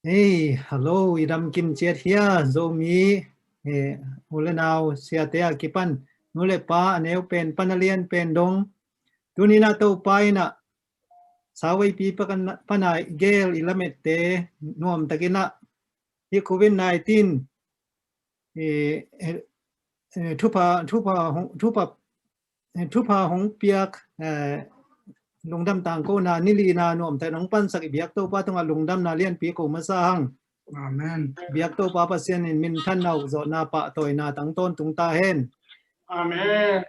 Hey, hello, idam kim chet here, Zomi. Ule now, siatea kipan, nule pa, aneu pen, panalian pen dong. Tunina to paina, saway pipa kan panay, gel ilamete, nuam takina, hi COVID-19, thupa hong piak, lungdam tang ko na nili na nuam tay nong pan sak ibiak to pa tunga lungdam na lian pi ko masahang. Amen. Biak to papa sian in min than nau zo na pa toy na tang ton tung ta hen. Amen.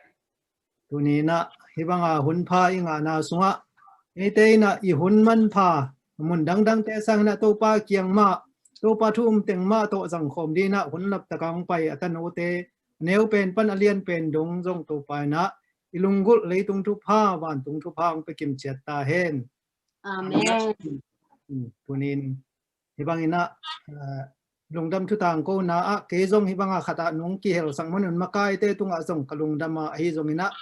Tuni na hibanga hun pha inga na sunga. Ete na I hun man pha. Mun dang dang te sang na to pa kiang ma. To pa thum teng ma to zang khom di na hun lap takang pai atan o te. Neu pen pan alian pen dong zong to pa na. Ilunggul lei tung tu pha wan tung tu pha ang pe kim chet ta hen. Amen. Tunin hibangina lungdam thu tang ko na a ke zong hibanga khata nong ki hel sang manun makai te tunga zong kalungdama hi zongina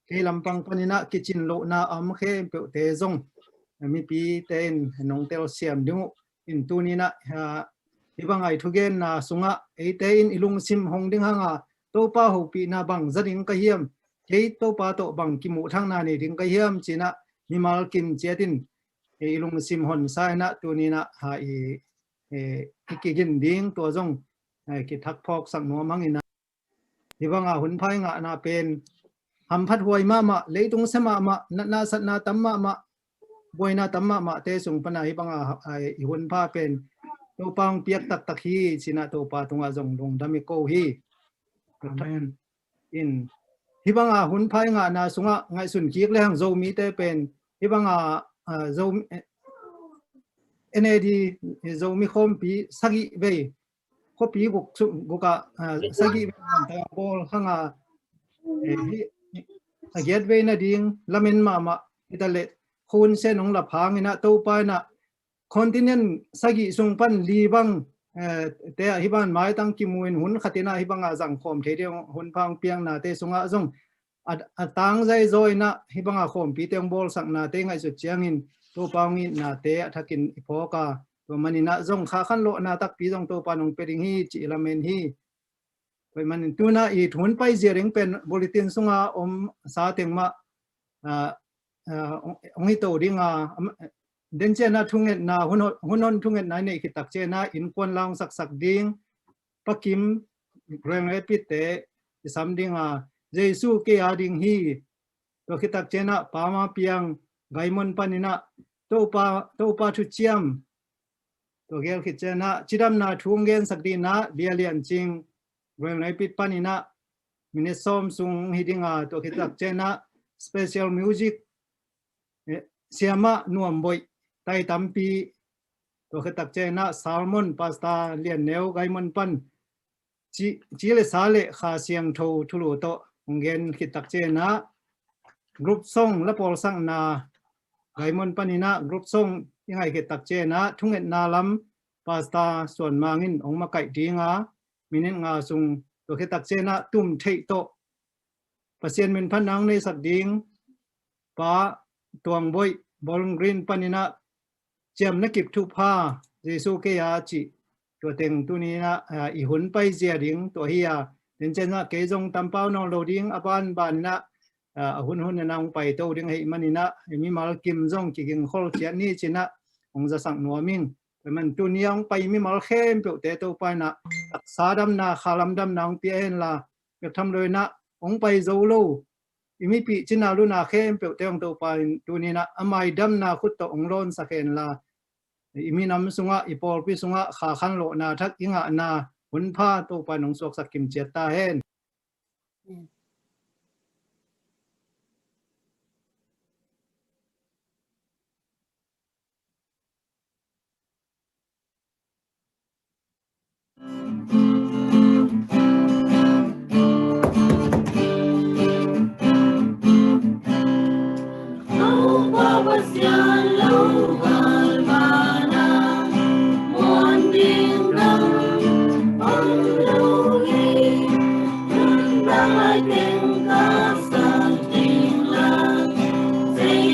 ke lampang panina kitchen lo na am khe pe te zong mi pi ten nong tel siam dingu in tunina hibangai thugen na sunga e te in ilung sim hong ding hanga to pa ho pi na bang zading ka hiam ke to pa to bang ki mu thang na ni ding ka hiam china mi mal kim chetin ilung sim hon sai na tunina ha kikigin ding to zong ki thak phok sang no mangina hibanga hun phai nga na pen ham phat huai ma leitung sema ma na sat na tamma ma boina tamma ma te sung pana hibanga hun pha pen to pang piak tak tak hi china to pa tunga zong dong dami ko hi Amen. in hibanga hun phai nga na sunga ngai sun kik le hang zo mi te pen hibanga zo NAD Zomi khom pi sagi ve ko pi guk guka sagi ta bol hanga get ve na ding lamin mama itale khun se nong la phang ina to pa na continent sagi sung pan li bang te hiban mai tang ki muin hun khatina hibanga jang khom the de hun phang piang na te sunga jong atang zai zoi na hibanga khom pi teng bol sak na te ngai su chiang in to paungi na te thakin ipoka to manina zong kha Khanlawhna tak pi zong to panong pering hi chi lamen hi pai manin tuna I thun pai zering pen bulletin sunga sa tengma ongi to ringa den chena thunget na hunon thunget na nei kitak chena in kon lang sak ding pakim reng repite samdinga jesu ke ading hi to kitak chena pama piang gaimon panina to pa thu chiam to gel kichena chidam na thungen sakdi na bialian ching reng repit panina minesom sung hidinga to kitak chena special music siama nuam boy tai tampi to kitak chena salmon pasta lian neu gaimon pan chi le sale kha siang tho thulu to ngen kitak chena group song la pol sang na gaimon panina group song ingai kitak chena thunget na lam pasta son mangin ong makai dinga minin nga sung to kitak chena tum thei to pasien min phanang nei sak ding pa tuang boy bol green panina chem na kip thu pha jesu ke ya chi to teng tunina I hun pai zia ding to hiya den chena ke jong tampau no loading aban ban na hun nang pai to ding hei manina mi mal kim jong ki ging khol chian ni china ong za sang nuaming man tuniang pai mi mal khem pe te to pa na sadam na khalam dam nang pi en la pe tham loi na ong pai zo lo imi pi china lu na khem pe te ong to pa tunina amai dam na khut to ong lon sa khen la imi nam sunga ipol pi sunga kha Khanlawhna thak inga na hun pha to pa nong sok sak kim chet ta hen Hãy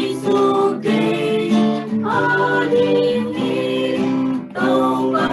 subscribe cho kênh Ghiền Mì Gõ để không bỏ lỡ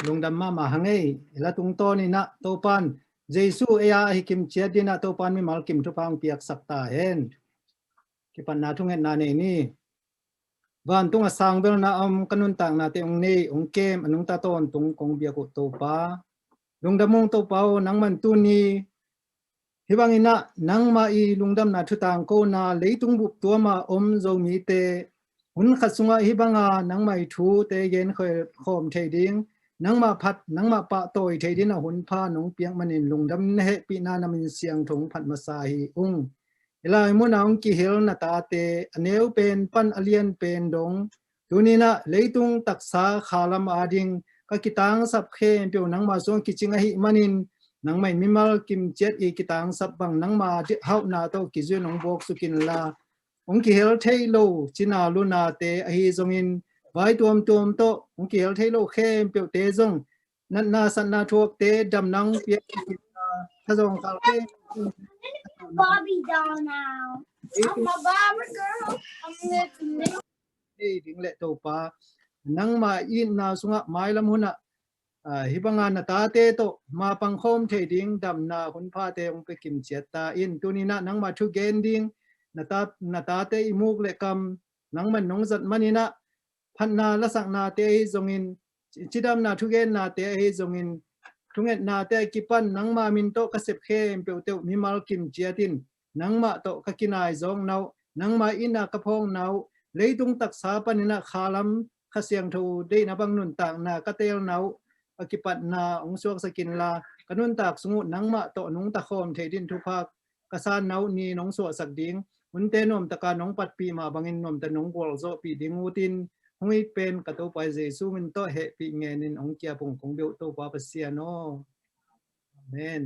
lungdam ma hangai la tung to ni na to pan Jesu aya hikim chia dina to pan mi mal kim thupang piak sakta hen ki pan na thungen na ne ni van tung asang bel na kanun tang na te ong nei ong kem anung ta ton tung kong bia ko to pa lungdamong to pao nang man tu ni hibangina nang ma i lungdam na thutang ko na leitung bup tua ma Zomi te hun khasunga hibanga nang mai thu te gen khom theding nang ma phat nang ma pa toy thedin a hun pha nong piang manin lungdam ne he pi na namin siang thong phat ma sa hi ilai mu naung ki hil na ta te aneu pen pan alien pen dong tunina leitung taksa khalam ading ka kitang sap khe pyo nang ma song kichinga hi manin nang mai mimal kim chet i kitang sap bang nang ma hau na to kizu nong bok sukin la ong ki hel thei lo china lu na te a hi zongin vai tuam to ong ki hel thei lo khem pyo te zong nan na san na thuak te dam nang pia ta zong kal ke Bobby doll now. I'm a Barbie girl. I'm listening. ei ding le to pa nang ma in na sunga mai lam huna hibanga na ta te to ma pang khom the ding dam na hun pha te ong pe kim chet ta in tunina nang ma thu gen ding na ta te imuk le kam nang man nong zat manina phan na la sak na te zongin chidam na thu gen na te zongin thunget na te kipan nang ma min to ka sep khem pe te mi mal kim chiatin nang ma to ka kinai zong nau nang ma ina ka phong nau leitung tak sa panina khalam khasiang tho de na bang nun tak na ka tel nau akipat na ong suak sakin la kanun tak sungu nang ma to nung ta khom thedin Thupuak kasan nau ni nong so sak ding un te nom taka nong pat pi ma bangin nom ta nong gol zo pi ding utin hui pen ka to pai Jesu min to he pi ngenin ong kia pung kong beu to pa pasia no amen.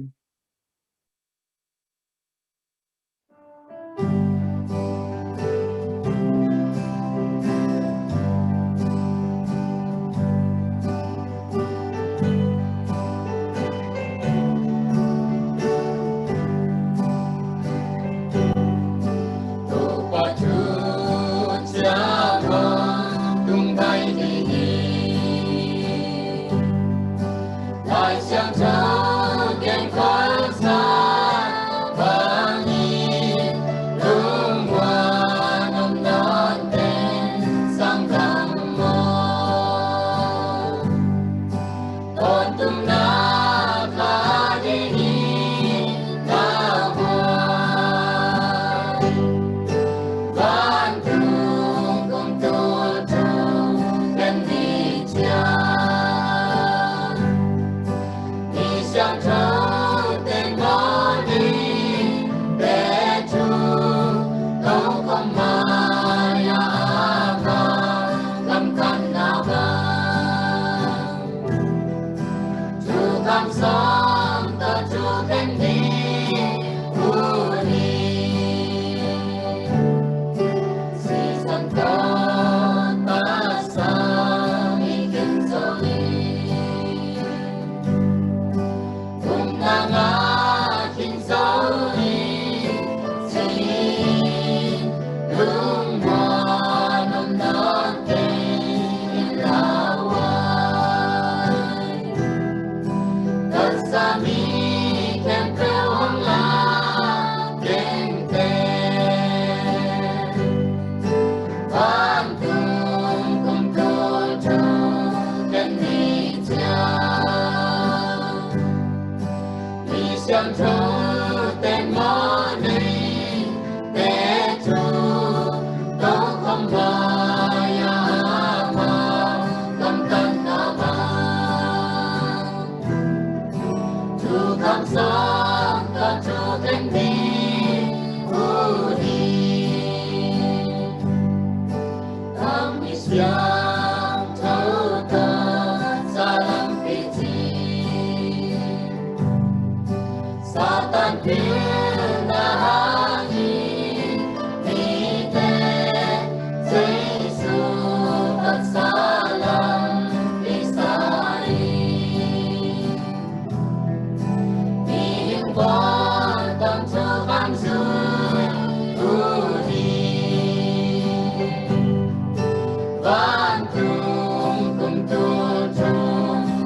Van tung kum tu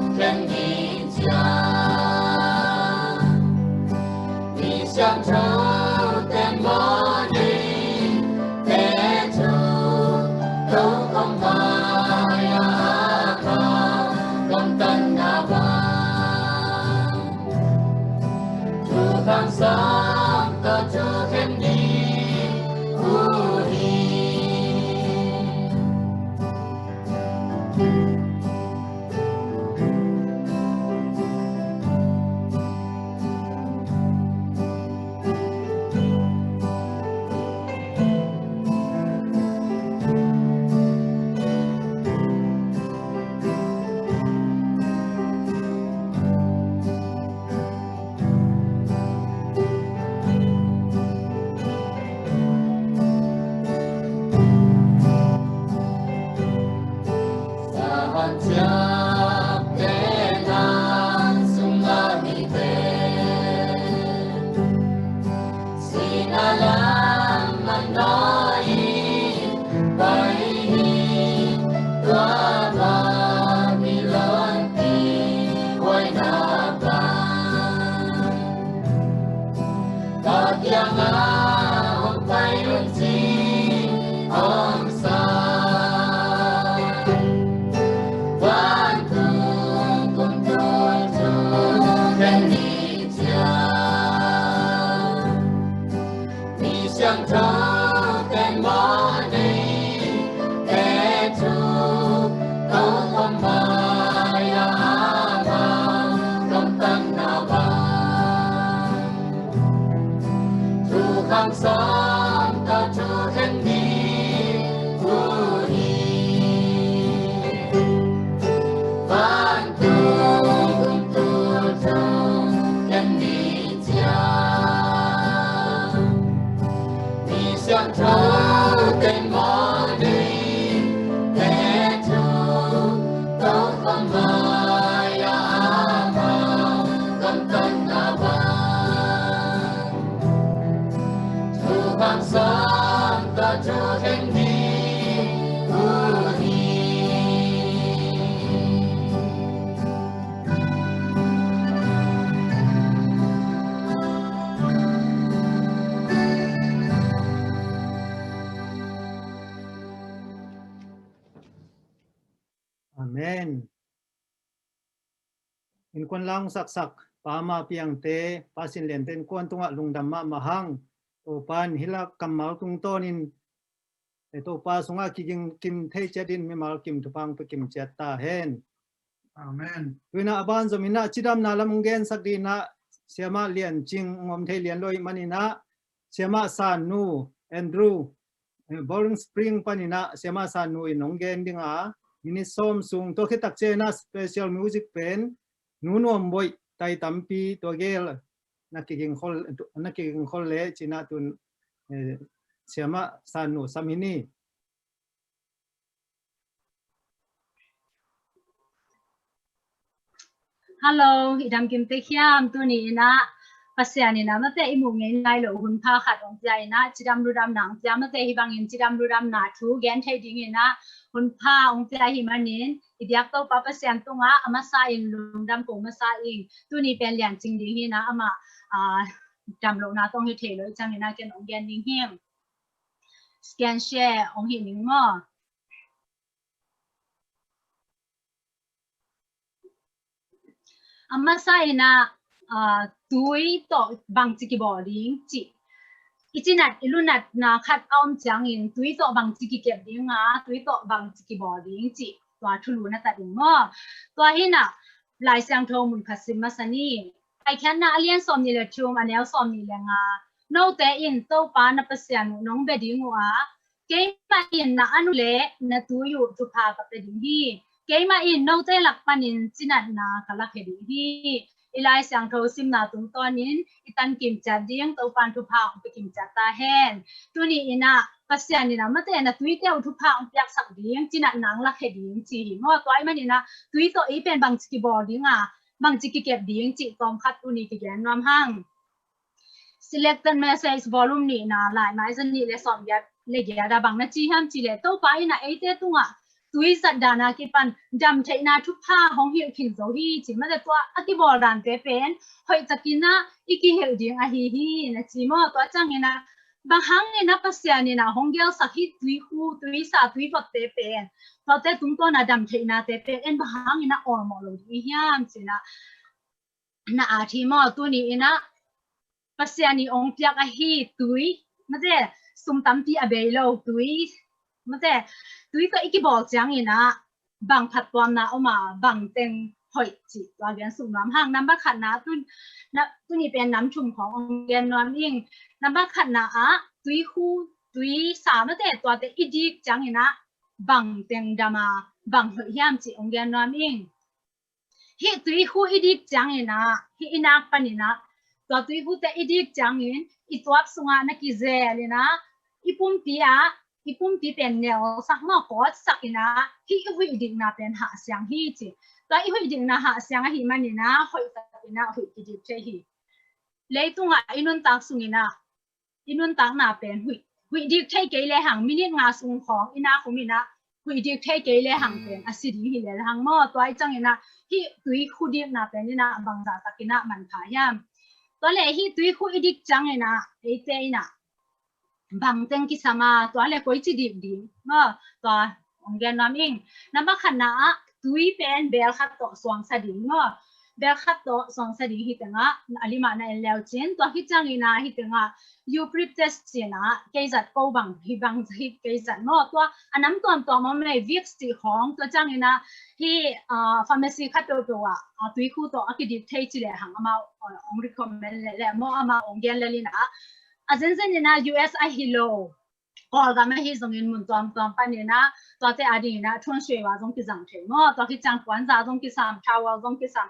想抽点魔力，别处都空花呀靠，光灯那光，主放松的主天地无力。Amen. In kun lang saksak pama piang te pasin lenten kuan tunga lungdamma mahang topan hilak kamal tung tonin to pa sunga kijing kim thei chadin me mal kim thupang pe kim chatta hen. Amen. Tuina aban zomina chidam nalam gen sakdina siama lian ching ngom thei lian loi manina siama san nu Andrew Boring Spring panina siama san nu inonggen dinga mini som sung to khitak chena special music pen nunom boy tai tampi to gel nakiging hol le china tun siama san nu samini. Hello, idam kim te khiam tu ni na pasiani na mate imu ngai lai lo hun pha khat ong jai na chidam rudam nang jam mate hi bangin chidam rudam na thu gen thai ding ina hun pha ong jai hi manin idyak to pa pasian tunga ama sa in lungdam ko ma sa in tu ni pen lian ching ding hi na ama dam lo na tong hi the lo chang ina ken ong gen ding him scan share ong hi ning mo amma sai na tui to bang chi ki boarding chi ichinat ilunat na khat om chang in tui to bang chi ki kep ding nga tui to bang chi ki boarding chi to thulu na ta ding mo to hi na lai sang tho mun khasim masani ai khan na alien som ni le chum anel som ni le nga no te in to pa na pasyan nong be ding wa ke ma in na anu le na tu yu tu pha ka pe ding di ke ma in no te lak panin chinat na kala khe ding di ilai sang tho sim na tung tonin itan kim cha ding to pan tu pha pe kim cha ta hen tu ni ina pasyan ni na mate na tui te tu pha pyak sak ding chinat nang la khe ding chi mo to ai man ina tui to i pen bang chi bo ding a bang chi ki kep ding chi tom khat tu ni ki gen nam hang selected message volume ni na lai mai zan ni le som ya le ya da bang na chi ham chi le to pa ina ate tunga ตุยสัตดานากิปันดำเทนาทุกผ้าห้องหิวขิงโซฮีจิมันจะตัวอกิบอรันเตเป็นหอยจะกินนะอีกิเฮลดิงอะฮีฮีนะจิมอตัวจังเงนะบางครั้งเนี่ยนะปัสยานี่นะห้องเกลสักฮิตุยคูตุยสาตุยฟดเตเป็นพอเตตุ้งตัวนะดำเทนาเตเป็นเอ็นบางครั้งเนี่ยนะออร์มอลดีฮิมจินะนะอาทิมอตัวนี้นะปัสยานี่องเปียกอะฮีตุยมันจะสุมตั้มที่อเบลโลตุยมันจะตุยก็อีกบอกจังนี่นะบางผัดตัวนะเอามาบางเต็งหอยจิตัวเรียนสุ่มน้ำห้างน้ำบักขันนะตุนี้เป็นน้ำชุ่มขององเรียนนวลยิ่งน้ำบักขันนะตุยคู่ตุยสามนั่นแต่ตัวแต่อีดีจังนี่นะบางเต็งดามาบางหอยย่ำจิองเรียนนวลยิ่งฮิตุยคู่อีดีจังนี่นะฮิอินักปนินะตัวตุยคู่แต่อีดีจังนี่อีตัวสุงานักกิเซเลยนะอีปุ่มตีเป็นแนวสักมากอดสักนะที่อีหุ่ยดิ่งนาเป็นหาเสียงฮีจีตัวอีหุ่ยดิ่งนาหาเสียงฮีมันนี่นะหอยสักนะหุ่ยดิบเชฮีเลยตรงอินุนตักสุงนะอินุนตักนาเป็นหุ่ยดิบเทเกยเลยหังมินิงาสุงของอินาคุมินะหุ่ยดิบเทเกยเลยหังเป็นอาศิดีฮีเลยหังมอตัวอีจังนะที่ตุยคู่ดิบนาเป็นนี่นะบางจากสักนะมันขายามตัวเลยที่ตุยคู่อีดิบจังนะเอเจนะบางเต็งกิสมาตัวเล็กก็จะดีเมื่อตัวองเกนน้ำอิงน้ำบักขณะตุยเป็นเบลขัดโตสวงสดิงเมื่อเบลขัดโตสวงสดิงฮิตงะอลิมาในเลวจินตัวฮิจังอินาฮิตงะยูคริปเตสจินะเกจัดกูบังฮิบังฮิเกจัดเมื่อตัวอันนั้นตัวมันไม่วิกสิของตัวจังอินะที่ฟาร์มาซีขัดตัวตุยคู่ตัวอักดิบเทจิเลหังอามาองริคอมเมนเลเมื่ออามาองเกนเลลินะอาจารย์เนี่ยนะ US ไอฮิโลก็ก็ไม่ฮิตตรงนี้มุนตัวปันเนี่ยนะตัวเจ้าอดีนะช่วงช่วยว่าตรงที่จังเทงตัวที่จังกวนจ่าตรงที่สามชาวตรงที่สาม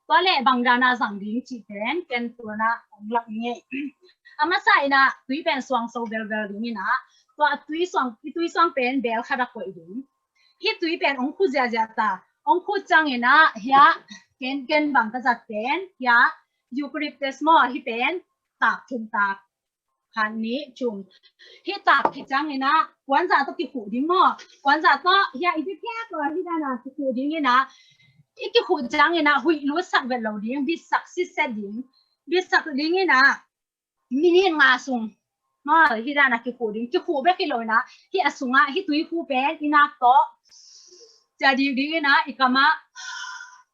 ตัวเล่บางดานาสังดิ้งจีเป็นตัวนะองหลักเนี่ยอามาใส่นะตุยเป็นสวงโซเบลนี่นะตัวตุยสวงเป็นเบลคาราโกอีดิ้งที่ตุยเป็นองคุเจียตาองคุจังเนี่ยนะเฮียเกนบางกระจัดเป็นเฮียยูคริปเตสมอที่เป็นตากชุมตากคันนี้จุ่มที่ตักที่จังเลยนะกวนจ่าต้องกินหูดิ้งมั้งกวนจ่าต้องอย่าอีกแค่ตัวที่ได้นะกินหูดิ้งเลยนะอีกหูจังเลยนะหุยรู้สักเวลาดิ้งบิสักสิเซดิ้งบิสักดิ้งเลยนะมินิงาซุงมั้งที่ได้นะกินหูแบบกิโลนะที่อสุงะที่ตุยหูเป็นอีนักโตจะดิ้งเลยนะอีกมา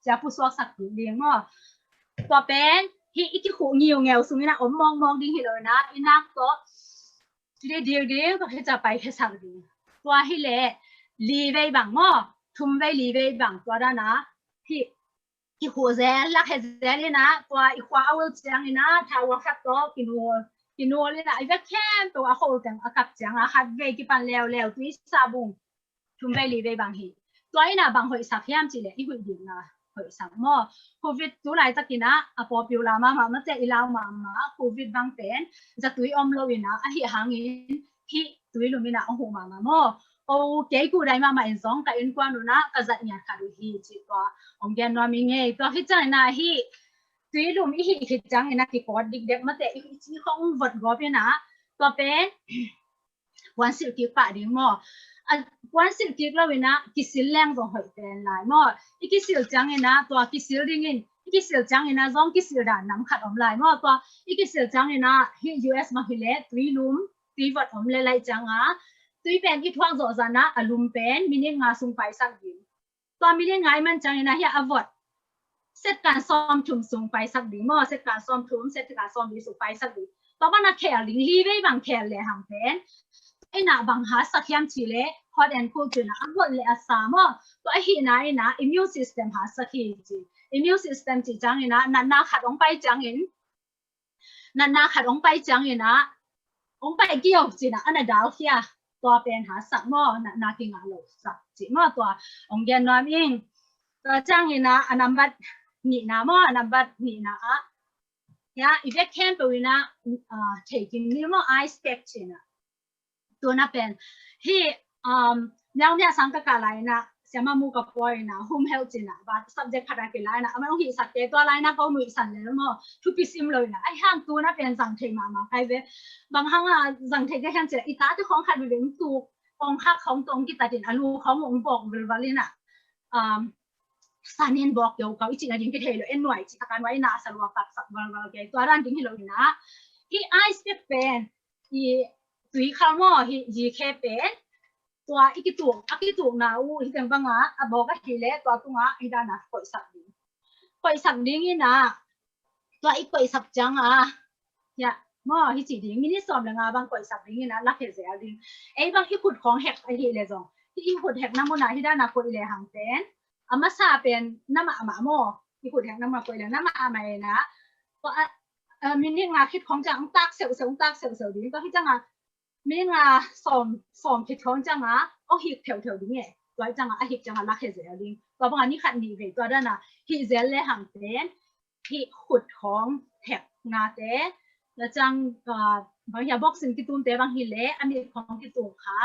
จะผู้สวกสักดิ้งมั้งตัวเป็นที่อีกหูเงียวสุงนะอมมองดิ้งเห็นเลยนะอีนักโตเดียวก็จะไปแค่สักดิ้งตัวให้เละลีเวบังมั้งทุ่มไว้ลีเวบังตัวนั้นนะที่อีหูเซลลักเฮเซลเลยนะตัวอีขวาเอาจังเลยนะถ้าว่าขัดโตกินวัวเลยนะอีแบบแค่ตัวเขาแต่งอากับจังขัดเวกิปันแล้วตัวซาบุงทุ่มไว้ลีเวบังฮีตัวนี้นะบางหอยสักยามจีเลยอีหุ่นดิ้งนะหอยสักมั้งโควิดตัวไหนจะกินนะอะพอพิวลามามันจะอีลาวมาโควิดบางเป็นจะตุยอมโลวินะอะฮิหางินที่ตุยลุมินะองหูมามั้งโอเคกูได้มาอินซองกับอินกวานุนะก็จะเนี่ยขาดูฮีจีตัวองเกนนวมิงเงตัวฮิจังนะฮีตุยลุมอีฮิจังนะที่กอดเด็กมาแต่อีที่เขาวัดกอบนะตัวเป็นวันสิบกิปะดิ้งมั้งวันสิบกิโลวินะกิสิลแรงตรงหอยเป็นหลายมั้งอีกิสิลจังนะตัวกิสิลดิ้งอีกิสิลจังนะซองกิสิลด่านน้ำขัดอมลายมั้งตัวอีกิสิลจังนะฮี US มาฮิเลตุยลุมตุยวัดอมเลไลจังตุยเป็นอีทวงโจจานะอารมณ์เป็นมินิงาสุงไปสักดิ้งตัวมินิงามันจังนะเฮียอวดเสร็จการซ้อมชุมสุงไปสักดิ้งมั้งเสร็จการซ้อมชุมเสร็จการซ้อมดีสุงไปสักดิ้งตัวมันนักแข่งลิงลีไว้บางแข่งเลยหังเป็นไอ้หน้าบางหาสักยามชีเล่ฮอตแอนด์คูลจุนะอันวันเลยอาสามอ่ะตัวไอ้หินไอ้นะอิมมูนซิสเต็มหาสักทีจีอิมมูนซิสเต็มจีจังเลยนะนันขัดองไปจังเห็นนันขัดองไปจังเลยนะองไปเกี่ยวจีนะอันนั้นดาวเทียตัวเป็นหาสักมั้งนากิงาโลสักจีมั้งตัวองเกนน้อยอิงตัวจังเลยนะอันนั้นบัดนี่นะมั้งอันนั้นบัดนี่นะยาอีเวกแคมป์ไปนะเทกินนี่มั้งไอสเปกจีนะตัวนั้นเป็นที่เนี่ยสังกัดอะไรนะเสียมามูกับปอยนะ home health จีนะบัด subject พัฒนาการอะไรนะไม่ต้องหิสักเตตัวอะไรนะก็มือสั่นเลยมั้งทุกปีซิมเลยนะไอ้ห้างตัวนั้นเป็นสังเทมาใครเว้บางห้างสังเทก็แค่เจออีตาที่ของขัดไปเป็นตัว องคักของตรงกิตาดินอลูขององบอกเบลวาลินะสันนินบอกเกี่ยวกับจริงๆดิ้งที่เทเลเอ็นหน่วยจิตการไว้นาสารวัตรสักวันวันเกี่ยวตัวด้านดิ้งที่เราเห็นนะที่ไอซ์เป็นที่ตุยข้าวหม้อที่ยีเคเป็นตัวอีกตัวนาอูที่เป็นบังอาบอกก็เฮเลตัวตัวอีด้านน่ะปล่อยสักดิ้งนี่นะตัวอีกปล่อยสักจังเนี่ยหม้อที่จีดิ้งมินิสอมเลยบางปล่อยสักดิ้งนี่นะรักเฮเซลดิ้งไอ้บางที่ขุดของแหกไอ้ที่เลยจงที่ขุดแหกน้ำมันนาที่ด้านน่ะคนอีเลยหางเป็นอามาซาเป็นน้ำมาโมที่ขุดแหงน้ำมาคุยแล้วน้ำมาใหม่นะก็มินิงาคิดของจังตักเสียวดิ้งก็ที่จังมินิงาสอมคิดของจังเอาหิกแถวดิ้งไงตัวจังหิกจังรักเฮเซลดิ้งตัวบางอันนี้ขัดดีเลยตัวด้านน่ะฮิเซลเลยหางเป็นที่ขุดของแหกนาเต้แล้วจังบางอย่างบอกสิ่งที่ตุ้มเต้บางฮิเล่อันนี้ของที่ตุ้มค่ะ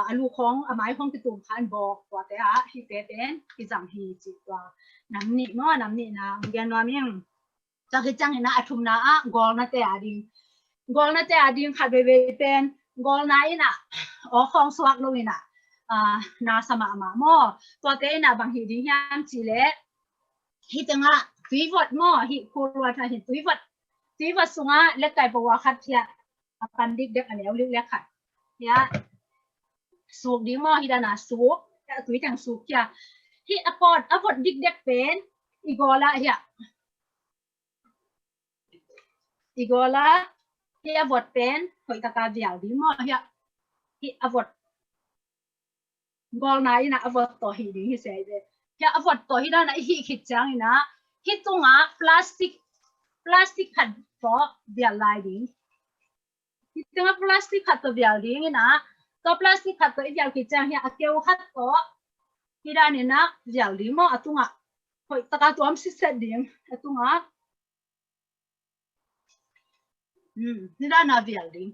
อลูของไม้ของที่ตุ่มคันบอกว่าแต่ฮิเตเป็นที่จังฮีจิตว่าน้ำนี่นะเรียนว่ามิ่งจังคือจังเห็นนะอัฐุมนะกอลนะแต่อดิงขัดเวเป็นกอลนะอินะของสวักลุยนะนาสมาหม้อตัวเต้นะบางฮีดิ้งยามจีเล่ฮิจังตุยวัดหม้อฮิคูรัวทาฮิตุยวัดสุงเล็กไก่ปวาคัดเทียปันดิกเด็กอันแล้วเล็กขัดเนี่ยสูบดิ้งมอฮิดานาสูบแต่ตุยจังสูบเกียที่อพอดดิกเด็กเป็นอีกอลาเฮียที่อพอดเป็นหอยตะกาเดียวดิ้งมอเฮียที่อพอดกอลนาอีนะอพอดต่อฮิดิ้งฮิเซเดที่อพอดต่อฮิดานาฮิคิดจังอีนะฮิตุงพลาสติกขัดฟอเดียลายดิ้งฮิตุงพลาสติกขัดตัวเดียวดิ้งอีนะตัวพลาสติกขัดตัวอีกอย่างคิดจังเฮียเกี่ยวขัดตัวที่ด้านนี้นะเดี๋ยวลิมอตุงหอยตะการตัวมันสิเสดิ้งตุงที่ด้านนาวิลดิ้ง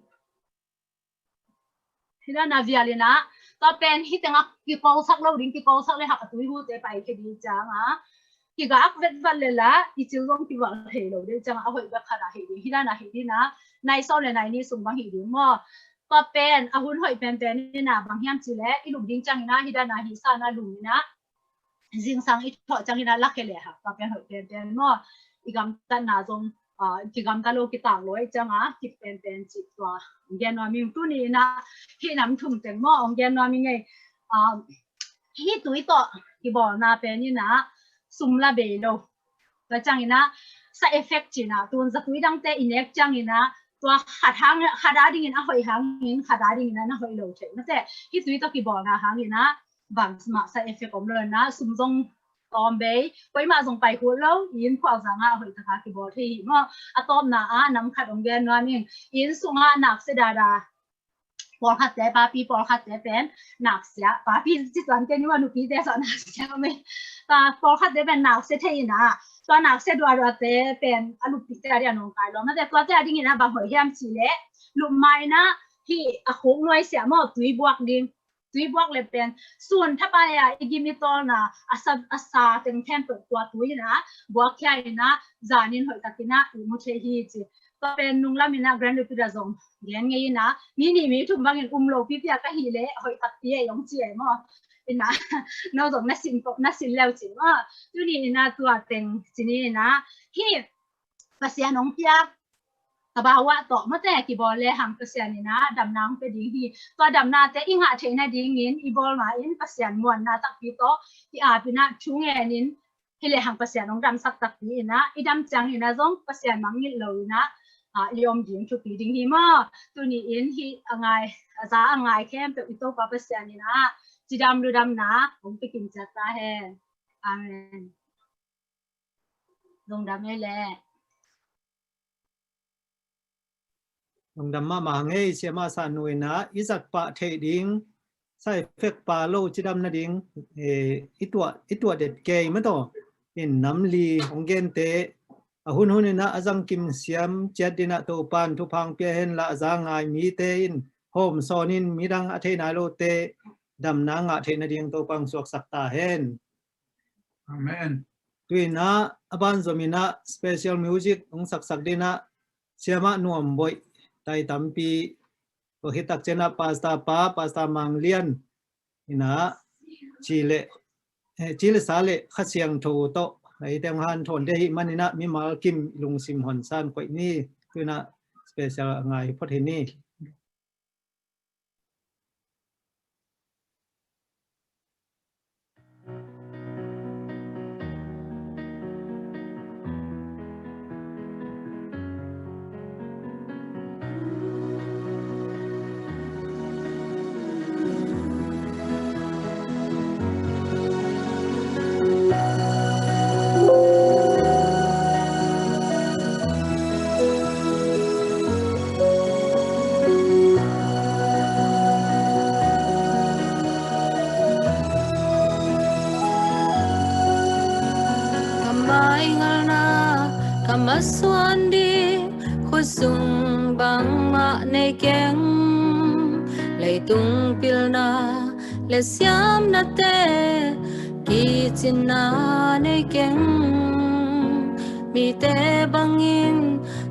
ที่ด้านนาวิลนะตัวเป็นที่ตั้งกี่กอสักเราดิ้งกี่กอสักเลยหักตัวหูเตะไปแค่ดีจังกี่กักเวทวันเลยละอีจิลงกี่วันเฮโลเดี๋ยวจังหอยแบบขนาดเฮดิ้งที่ด้านนาเฮดิ้งนะในโซนในนี้ส่งมาเฮดิ้งมอก็เป็นหุ่นหอยเป็นนี่นะบางอย่างจีเล่อีหลุมดิ้งจังนะฮิดานาฮิซานาลุมนะจิงสังอีทอจังนะลักเกเลยค่ะก็เป็นหอยเป็นมั่วอีกำตันนาจงกิกำตะโลกิต่างลอยจังกิเป็นจิตตัวเย็นว่ามีตัวนี้นะที่น้ำทุ่มเต็มมั่วเย็นว่ามีไงที่ตัวต่อที่บอกนาเป็นนี่นะซุ่มละเบโลแล้วจังนะสายเอฟเฟกต์จีนะตัวจะตัวดังแต่อินเอ็กจังนะตัวขาดาดิ่งนะหอยหางหินขาดาดิ่งนะหอยโลเชนนั่นแต่ที่ตัวต่อกี่บอกนะหางหินนะบางสมัครสายเอฟเฟกต์ของเลยนะซุ่มจงตอมเบย์ไปมาจงไปหัวแล้วยินขวางสังหอยตะการกี่บอกที่มั่วอะตอมนะน้ำขัดองเกนว่ามิ่งยินสุงหนักเสดาปอลขัดแต่ปาปีปอลขัดแต่เป็นหนักเสียปาปีจิตวันเจนี่ว่าหนูปีแต่สอนหนักเสียไม่แต่ปอลขัดแต่เป็นหนักเสียที่นะตัวหนักเสียด้วยแต่เป็นอลูกปีแต่เรียนน้องกายแล้วนั่นแต่ตัวแต่ดิ่งนะบางหอยแฮมชีเล่ลุมไม้นะที่อะคงหน่วยเสียมั่วตุยบวกดิ่งตุยบวกเลยเป็นส่วนถ้าไปอีกมีตัวนะอาซาเต็มเทมเปิดตัวตุยนะบวกแค่นะจานินหอยตะกินะอีมุเชฮีจีก็เป็นนุ่งละมินะแกรนด์ลูปิดาซงเงี้ยไงนะมีถุงบางอย่างโลพี่พี่ก็ฮีเล่หอยตะกี้ยงเจี๋ยมั่วนะนอกจากนักสินแล้วจริงว่าตัวนี้นะตัวเต็งจีนี่นะที่ภาษาน้องเปียกกบ่าวต่อมาแต่กี่บอลเลยหางภาษานี่นะดำน้ำไปดิ้งที่ตัวดำน้ำแต่อิงหาเทนดิ้งนินอีบอลมาอินภาษามวนนะตักปีโตที่อาพินะชุ่งเงินินที่เลยหางภาษาน้องดำสักตักปีนะอีดำจังนี่นะจงภาษามังยิเลยนะยอมดิ้งชุปีดิ้งที่มาตัวนี้อินที่อ่างไงแค่เป็นอิโต้ภาษานี่นะจีดำดูดำนะผมไปกินจัตตาแฮอาเมนลงดำให้แลลงดำมาเงยเสียมาสานุยนะอิสัตปะเทดิงใส่เฟกปาโลจีดำนะดิงอีตัวเด็ดเกยมั้งต่ออินน้ำลีองเกนเตหุ่นนะอาจังกิมเสียมเจ็ดดินะตัวปานทุพังเปียเห็นละอาจังไงมีเตอินโฮมโซนินมีดังอเทนาโลเตดำนางเทนดิ่งตัวปังสวกสักตาเห็นอาเมนด้วยนะบันโซมินะสเปเชียลมิวสิกองสักดีนะเสียมาหน่วมบ่อยไต่ตั้มปี có khi tắc trên pasta mang liên ina chỉ lệ xá lệ khát xiang thâu to ấy tiếng Hàn thôn đây manina mi mal kim lung sim hòn san quậy ni cứ na special ngày phát hiện ni Kamaswan di khusung bang ma nei keng leitung pilna le siam na te ki chin na nei keng mi te bangin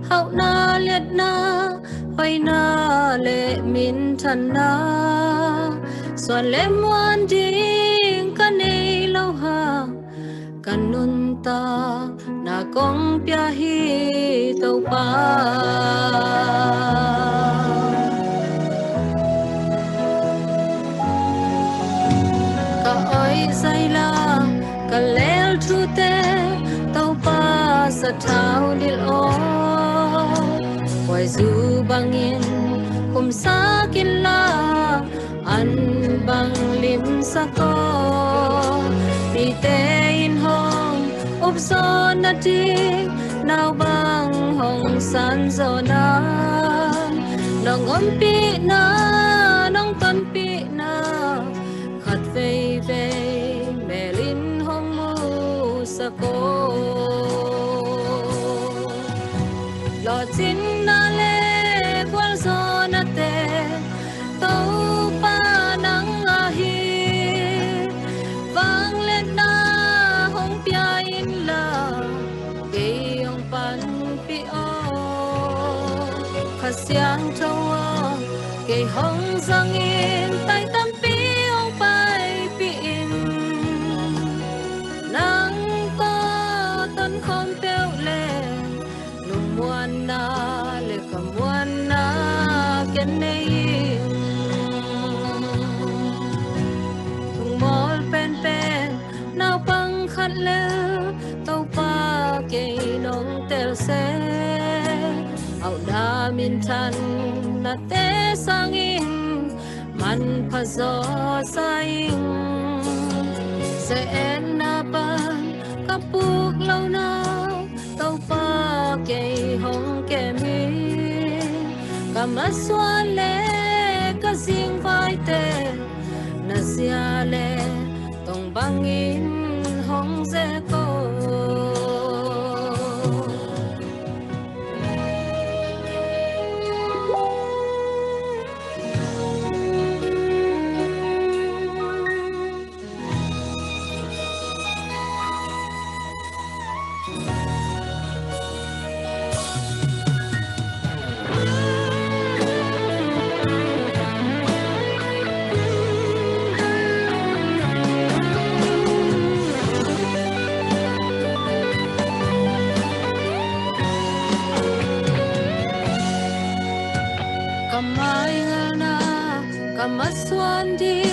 hau na liet na hoi na le min than na swan le muan ding ka nei lo ha kanun ta na kong pia hi tau pa ka oi sai la ka lel thu te tau pa sa thau dil o wai zu bangin kum sa kin la an bang lim sa ko pi te in hong úp gió na đi nào băng hồng san gió na nong ôm pi na nong ton pi na khát về về mẹ linh hong mu sa cô lo chín na le qual gió na te tàu pa nắng a hi vang lên na hong pia in la ke yong pan pi o khasiang chowa ke hong sang in tai tam pi ong pai pi in nang ko ton khom peo le lung muan na le kam muan na ken nei tung mol pen pen nào băng khát lêu tàu pa kê nong tel se au da min than na te sang in man pha zo sa in se en na pan kapuk lâu na tàu pa kê hong kê mi kamaswa le ka sing vai te na sia le tong bangin hong ze ko kamaswan di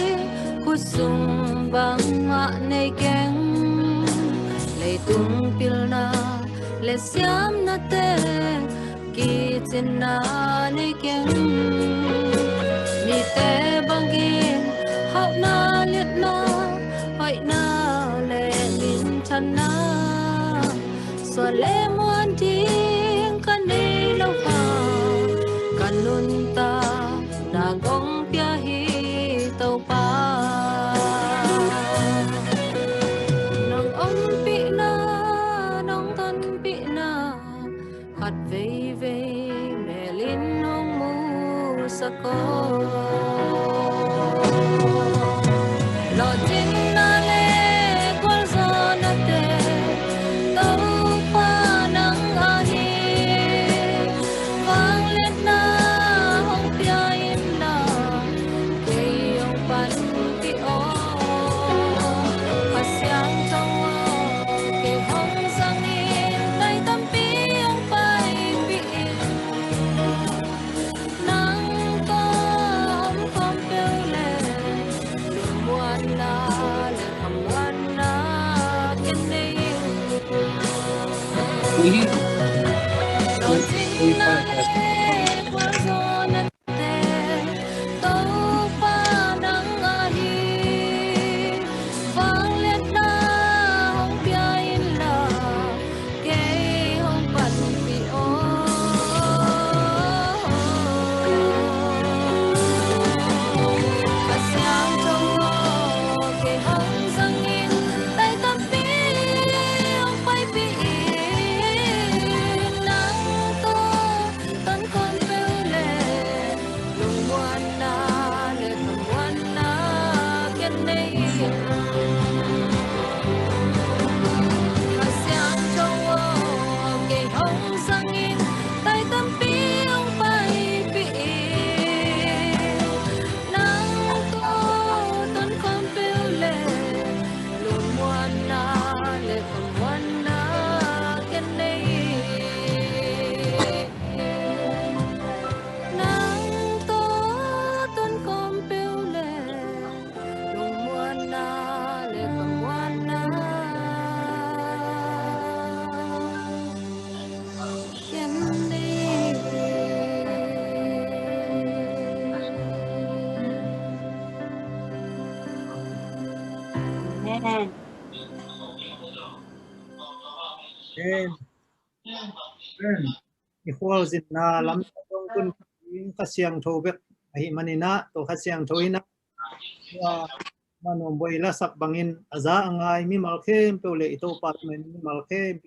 khusung bang ma nei keng leitung pilna le siam na te ki chin na nei keng mi te bangin hau na liet na hoi na le min than na so le muan ding ka nei lo pa kanun ta na gong pia hi tau pa nong om pi na nong ton pi na khát về về mẹ linh nong mu sa ko lo tin na le qual zo na te tau pa nang a hi vang let na hong pia in Amen. Amen. Equal in na lam tong kun ka siang tho bek hi manina to ka siang tho ina wa manom boy la sak bangin aza angai mi malkhem pole ito apartment mi malkhem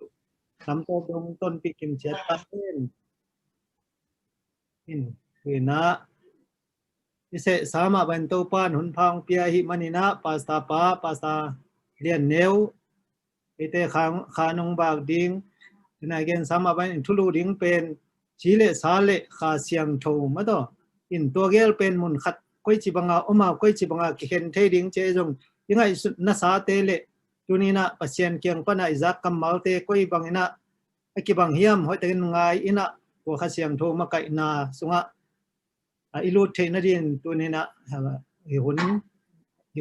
lam to dong ton pikim chat paten na ise sama banto pan hun phang pia hi manina pasta lian neu ite khanong bag ding na again sama ban thulu ding pen chile sale kha siang tho ma do in to gel pen mun khat koi chi banga oma koi chi banga ki hen the ding che jong ingai na sa te le tunina pasien kyang pana izak kam malte koi bangina ki bang hiam hoi te ngai ina ko kha siang tho ma kai na sunga ilu the na din tunina hi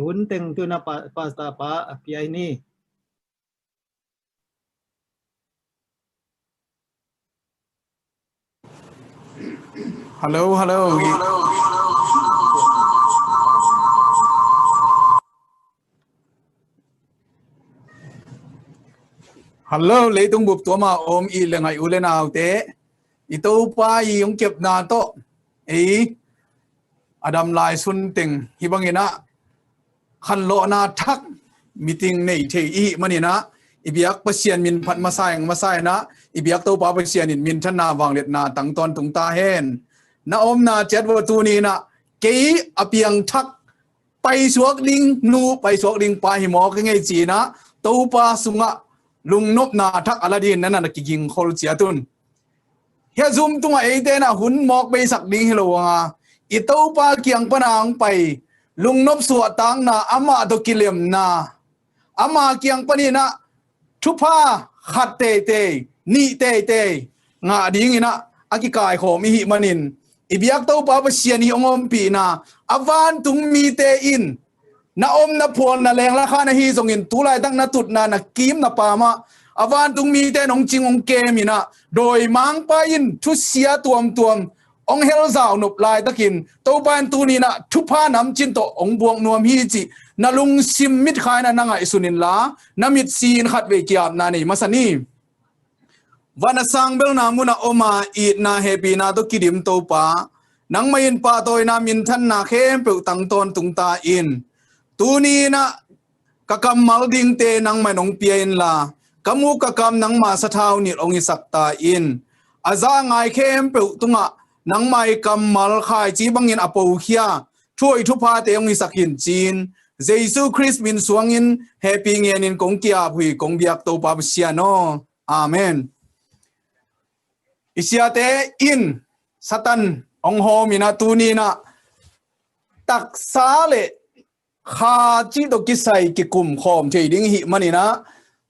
hun teng tuna pasta pa pi ni Hello. Hello, lấy tung bụp tua mà ôm y là ngày u lên nào thế? Ito pa yung kẹp na to. Adam lai sun ting hibangina. Khanlawhna thak meeting nei the I manina. Ibiak pasien min phat masai na. Ibiak to pa pasien in min thana wang let na tang ton tung ta hen. Na om na chat wo tu ni na. Kei apiang thak. Pai suak ding nu pai suak ding pa hi mo ka ngai chi na. To pa sunga. Lung nop na thak aladin nana na kiging khol chiatun he zoom tunga ate na hun mok be sak ding hello nga ito pa kiang panang pai lung nop su atang na ama to kilem na ama kiang pani na thupa khat te ni te nga ding ina aki kai khom hi manin ibyak to pa pasian hi ongom pi na avan tung mi te in na om na phol na leng la kha na hi zong in tulai dang na tut na kim na pa ma awan tung mi te nong ching ong ke mi na doi mang pa in thu sia tuam ong hel zau nup lai takin to ban tu ni na thu pha nam chin to ong buang nuam hi chi na lung sim mit khai na nanga isunin la na mit sin khat ve kiap na ni masani wana sang bel na mu na oma it na happy na to kidim to pa nang main pa toy na min than na khem pe tang ton tung ta in tuni na kakam malding te nang manong pian la kamu kakam nang ma sa thau ni ong isak ta in aza ngai khem pe tunga nang mai kam mal khai chi bangin apo khia thui thu pha te ong isak hin chin jesu christ min suangin happy ngen in kong kia hui kong biak to pa sia no amen isiate in satan ong ho mina tuni na tak sa le kha chi to kisai ki kum khom thei ding hi manina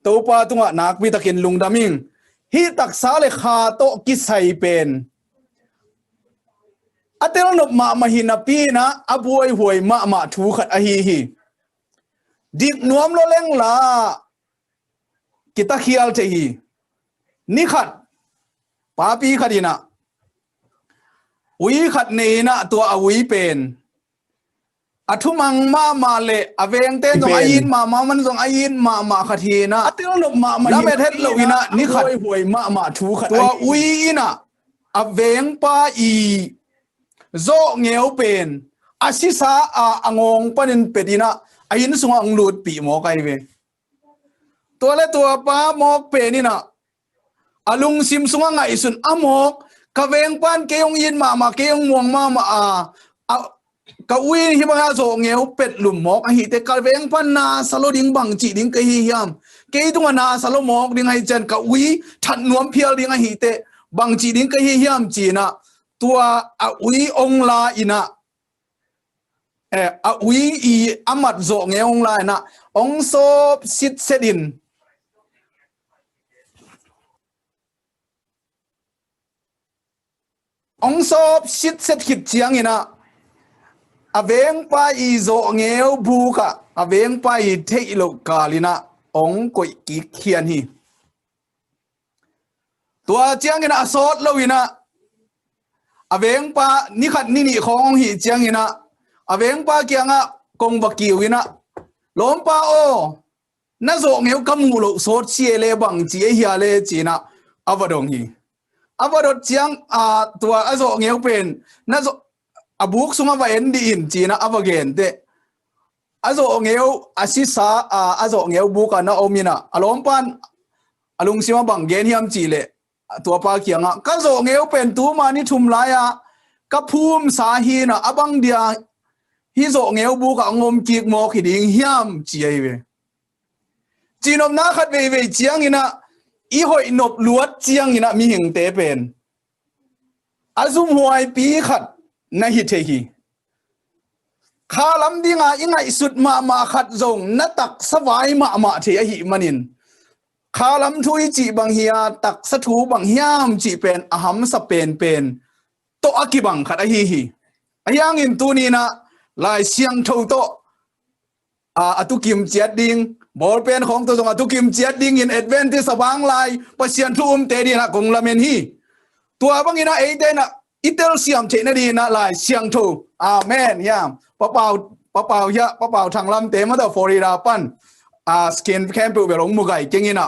to pa tunga nak bi takin lungdaming hi tak sa le kha to kisai pen atel nop ma mahina pi na abuai huai ma thu khat a hi dik nuam lo leng la kita khial che hi ni khat pa pi khadina ui khat nei na to a ui pen athumang ma le aveng ten jong ayin ma man jong ayin ma khathina atil lop ma la bet het loina ni khat huai ma thu khat to ui ina aveng pa I zo ngeu pen asisa a angong panin pedina ayin sunga ang lut pi mo kai ve to le to pa mok penina alung sim sunga nga isun amok kaveng pan keong yin ma keong muang ma a ka win hi ba zo ngeu pet lum mok a hi te kal veng pan na salo ding bang chi ding ka hi hiam ke tunga na salo mok ding hai chen ka wi that nuam phial ding a hi te bang chi ding ka hi hiam chi na tua a wi ong la ina a wi I amat zo ngeu ong la na ong so sit sedin ong so sit set khit chiang ina aveng pa I zo ngeu bu ka aveng pa I thei lo kalina ong koi ki khian hi tua chiang ina asot lo ina aveng pa ni khat ni khong hi chiang ina aveng pa kianga kong bakiu ina lom pa o na zo ngeu kamulo so chi le bang chi hi le chi na avadong hi avadot chiang tua azo ngeu pen na zo abuk sunga va en di in chi na avagen te azo ngeu asisa azo ngeu buka na omina alompan alung sima bang gen hiam chi le tua pa kianga ka zo ngeu pen tu ma ni thum la ya ka phum sa hi na abang dia hi zo ngeu buka ngom kik mo khi ding hiam chi ai ve chinom na khat ve ve chiang ina i hoi nop luat chiang ina mi hing te pen azum huai pi khat na hi the hi kha lam dinga ingai sut ma khat zong na tak sawai ma the hi manin kha lam thui chi bang hia tak sa thu bang hiam chi pen aham sa pen to akibang khat a hi ayang in tu ni na lai siang tho to atukim chiat ding bol pen khong to jong atukim chiat ding in Adventist awang lai pasian thum te di na kong lamen hi tua bang ina e te na itel siam che na di na lai siang tho amen yam pa pau ya pa pau thang lam te ma da Florida pan skin camp be long mu gai keng ina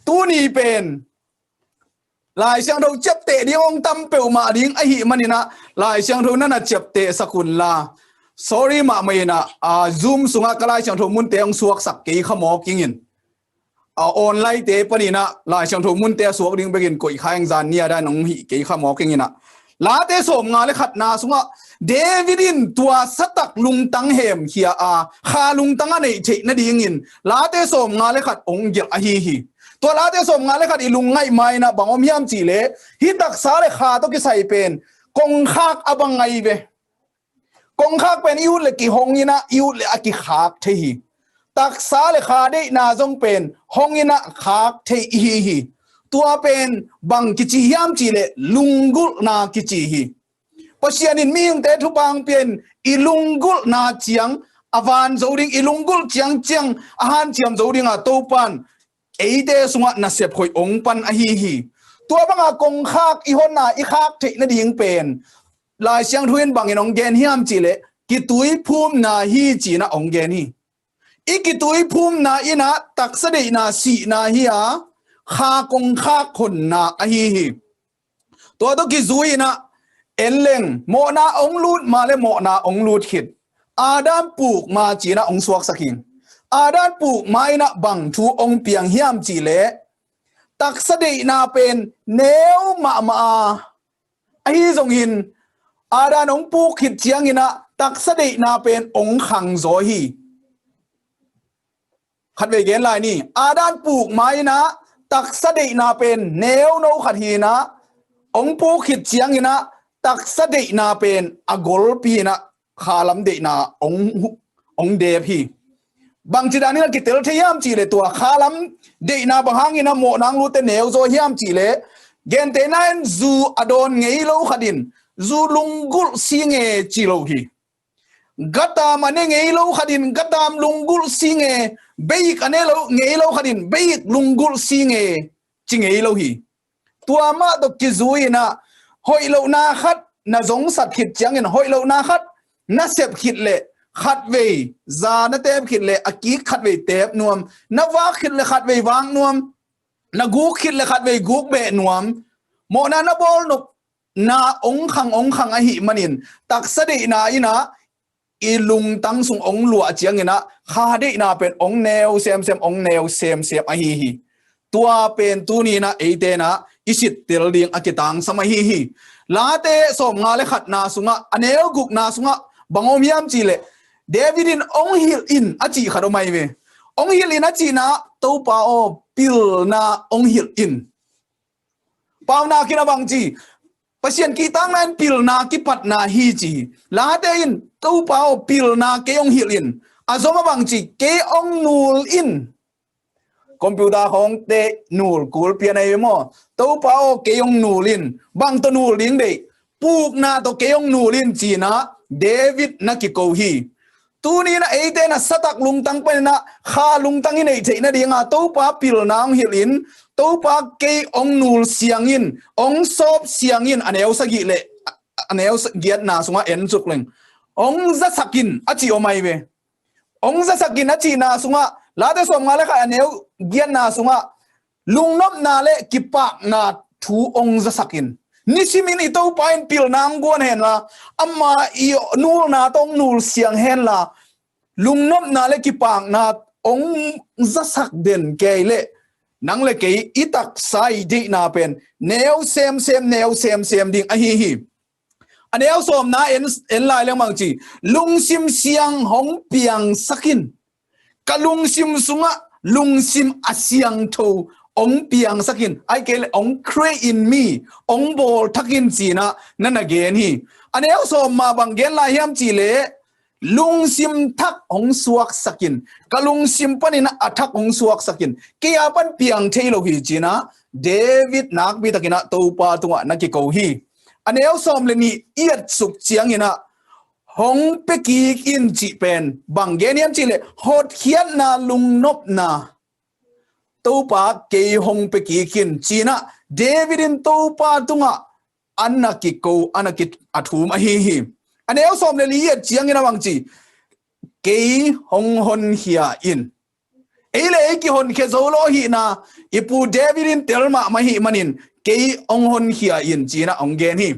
tu ni pen lai siang tho chep te di ong tam pe ma ding a hi manina lai siang tho na chep te sakun la sorry ma mai na zoom sunga kalai siang tho mun te ong suak sak ke khamo kingin online te panina lai siang tho mun te suak ding begin koi khang zan nia da nong hi ke khamo kingina la te som nga le khat na sunga Davidin tua satak lung tang hem hia kha lung tang nei che na dingin la te som nga le khat ong gel a hi tua la te som nga le khat ilung ngai mai na bangom hiam chi le hi tak sa le kha to ki sai pen kong khak abang ngai ve kong khak pen iu le ki hongina iu le aki khak the hi tak sa le kha de na jong pen hongina khak the hi tua pen bang ki chi hiam chi le lungul na ki chi hi pasianin ming te thu bang pen ilungul na chiang avan zoding ilungul chiang ahan chiam zoding a topan eite sunga na sep khoi ong pan a hi tua banga kong khak i hon na i khak the na ding pen lai siang thuin bang in ong gen hiam chi le ki tui phum na hi chi na ong gen hi i ki tui phum na ina tak sa dei na si na hi kha kong khak khon na a hi tua to ki zui na enleng mo na ong lut ma le mo na ong lut khit adam puk ma chi na ong suak sakin adam puk mai na bang thu ong piang hiam chi le tak sa dei na pen neu ma ai zong hin adan ong puk khit chiang ina tak sa dei na pen ong khang zo hi khat ve gen lai ni adan puk mai na tak sa dei na pen neu no khat hi na ong puk khit chiang ina tak sa dei na pen agol pi na khalam dei na ong de phi bang chi dan ni ki tel thiam chi le tua khalam dei na bang hang ina mo nang lu te neu zo hiam chi le gen te nan zu adon ngei lo khadin zu lungul singe chi lo hi gata mane ngei lo khadin gatam lungul singe beik ane lo ngei lo khadin beik lungul singe chi ngei lo hi tua ma to ki zuina hoi lo na khat na zong sat khit chiang in hoi lo na khat na sep khit le khat ve za na tep khit le aki khat ve tep nuam na wa khit le khat ve wang nuam na gu khit le khat ve guk be nuam mo na bol no na ong khang a hi manin tak sa de na ina ilung tang sung ong lua chiang ina kha de na pen ong neo sem ong neo sem a hi tua pen tu ni na e te na isit tel ding akitang sama hi late som nga le khat na sunga anel guk na sunga bangom yam chi le Davidin ong hil in achi khado mai ve ong hil in achi na to pa o pil na ong hil in pau na kina bang chi pasien ki tang nan pil na ki pat na hi chi late in to pa o pil na ke ong hil in azoma bang chi ke ong nul in computer hong te nul kul pian ai mo to pa o ke ong nulin bang to nul ding de puk na to ke ong nulin chi na David na ki ko hi tu ni na e te na satak lung tang pa na kha lung tang in ei the na dinga to pa pil na ong hilin to pa ke ong nul siang in ong sop siang in aneu sa gi le aneu giat na sunga en chuk leng ong za sakin achi o mai ve ong za sakin achi na sunga ลาเตสมงาเลค่ะอันเนวเกียนนาสุงะลุงนบนาเลกิปากนาทูองจะสักินนิชิมินอิโตปายปิลนางกวนเห็นละอัมมาอีนูนาต้องนูเสียงเห็นละลุงนบนาเลกิปากนาองจะสักเด่นเกยเลนังเลเกยอิตักไซดีนาเป็นแนวเซมแนวเซมดิ่งอะฮีอันเนวสมนาเอ็นลายเรื่องบางจีลุงซิมเสียงหงเปียงสักินกะลุงซิมสุงะลุงซิมอาเสียงโทองเปียงสักินไอเกลองครีอินมีองโบทักินจีนะนั่นน่ะเกนฮีอันเนวสมมาบางเกนลายยามจีเลลุงซิมทักองสวกสักินกะลุงซิมปนินะอัทักองสวกสักินเกียปันเปียงเทโลฮีจีนะเดวิดนักบิตะกินะตูปาตุงะนักกิโกฮีอันเนวสมเลนี่เอียดสุกเจียงยินะหงเปกีอินจีเป็นบางเกนียมจีเลฮอดเขียนนาลุงนบนาตูปาเกยหงเปกีกินจีนะเดวิดินตูปาตุงะอันนักกิโกอันนักกิอัฐุมอฮีอันเนวสมเลนี่เอียดเจียงยินะบางจีเกยหงฮอนเฮียอินเอเลกิฮอนเคโซโลฮีนาอิปูเดวิดินเตลมามาฮีมันินเกยองฮอนเฮียอินจีนะองเกนฮี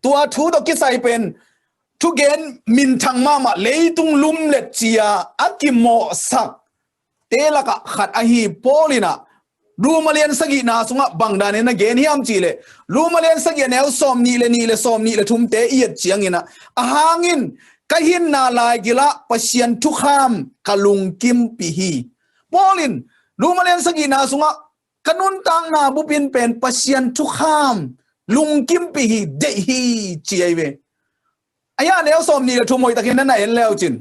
ตัวทูดกิไซเป็นทุกเกนมินทังมาเลยตุงลุมเล็ดเจียอักิโมสักเตลกะขัดอหีโปลินะรูมาเลียนสกินาสุงะบังดานินะเกนฮิอัมจีเลรูมาเลียนสกิแนวซอมนีเลซอมนีเลทุมเตเอียดเจียงอินะอาหางินกะหินนาลายกิละปะเชียนทุกขามกะลุงกิมปิฮีโปลินรูมาเลียนสกินาสุงะกะนุนตังนาบุปินเป็นปะเชียนทุกขามลุงกิมปิฮีเดฮีเจียเวไอ้ยาเนวสมนี่ละทุ่มหอยตะเคียนนั่นน่ะเห็นแล้วจิน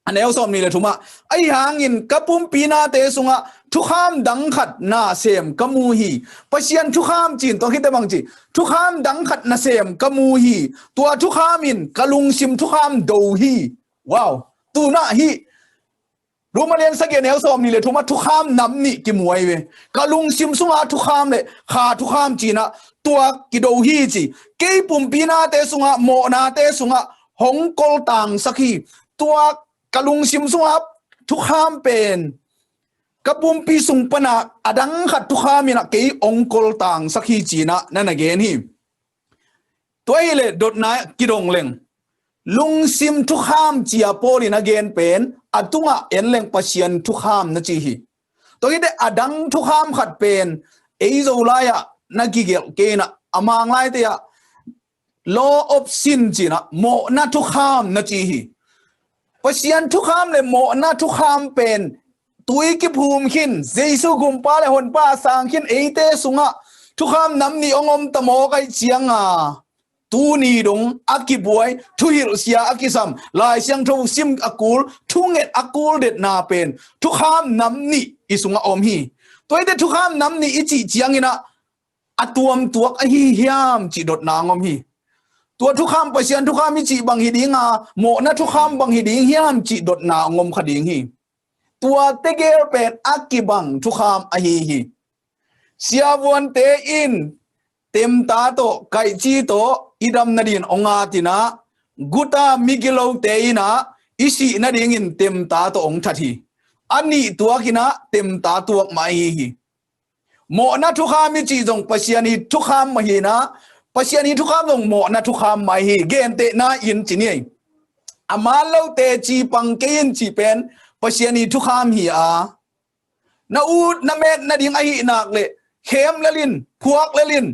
อันเนวสมนี่ละทุ่มะไอ้หางอินกับปุ่มปีนาเตสุงะทุกข้ามดังขัดนาเสมกมูฮีปะเชียนทุกข้ามจินตัวคิดได้บางจีทุกข้ามดังขัดนาเสมกมูฮีตัวทุกข้ามินกะลุงซิมทุกข้ามโดฮีว้าวตูน่าฮีรู้มาเรียนสักเนวสมนี่เลยทุ่มะทุกข้ามน้ำนี่กิมวยเวกะลุงซิมสุงะทุกข้ามเลยขาทุกข้ามจีนะตัวกิโดฮีจีเกยปุ่มปีนาเตสุงะโมนาเตสุงะหงกลต่างสักทีตัวกะลุงซิมสุงะทุกข้ามเป็นกะปุ่มปีสุงปนาอดังขัดทุกข้ามินะเกยองกลต่างสักทีจีนะนั่นน่ะเกนฮีตัวเอเลดดนายกิดงเลงลุงซิมทุกข้ามจีอาโปลินะเกนเป็นอตุงะเอ็นเลงปะเชียนทุกข้ามนะจีฮีตัวนี้ได้อดังทุกข้ามขัดเป็นเอโซลายะนักกิเกลเกนะอามางไลเตีย law of sin จีนะโมนะทุกข้ามนะจีฮีปะเชียนทุกข้ามเลยโมนะทุกข้ามเป็นตุยกิภูมิขินเจสุกุมปาเลยหนป้าสางขินเอเตสุงะทุกข้ามน้ำนี่องอมตะโมไกเจียงอ่ะตูนีดงอักกิบวยทุหิรเสียอักกิซัมลายเสียงทูซิมอักูลทุเงตอักูลเด็ดนาเป็นทุกข้ามน้ำนี่อิสุงะอมฮีตัวเด็ดทุกข้ามน้ำนี่อิจิเจียงอินะอตัวมตัวอหิยามจิดดนางอมฮีตัวทุกข้ามปะเชียนทุกข้ามมิจิบังฮิดิงาโมนะทุกข้ามบังฮิดิงฮิยามจิดดนางอมขดิงฮีตัวเตเกลเป็นอักกิบังทุกข้ามอหิฮีเสียวันเตอินเต็มตาโตไกจีโตอิดัมนาดินองอาตินะกุตามิกิโลเตอินะอิสินาดิงินเต็มตาโตองทัทีอันนี้ตัวกินะเต็มตาตัวมาฮีโมนะทุกข้ามมิจิจงปะเชียนีทุกข้ามมาฮีนะปะเชียนีทุกข้ามจงโมนะทุกข้ามมาฮีเกนเตนะอินจินี่อามาเลวเตจีปังเกนจีเป็นปะเชียนีทุกข้ามฮีอานาอูดนาเมดนาดิงไอฮีนักเลเข้มละลินพวกละลิน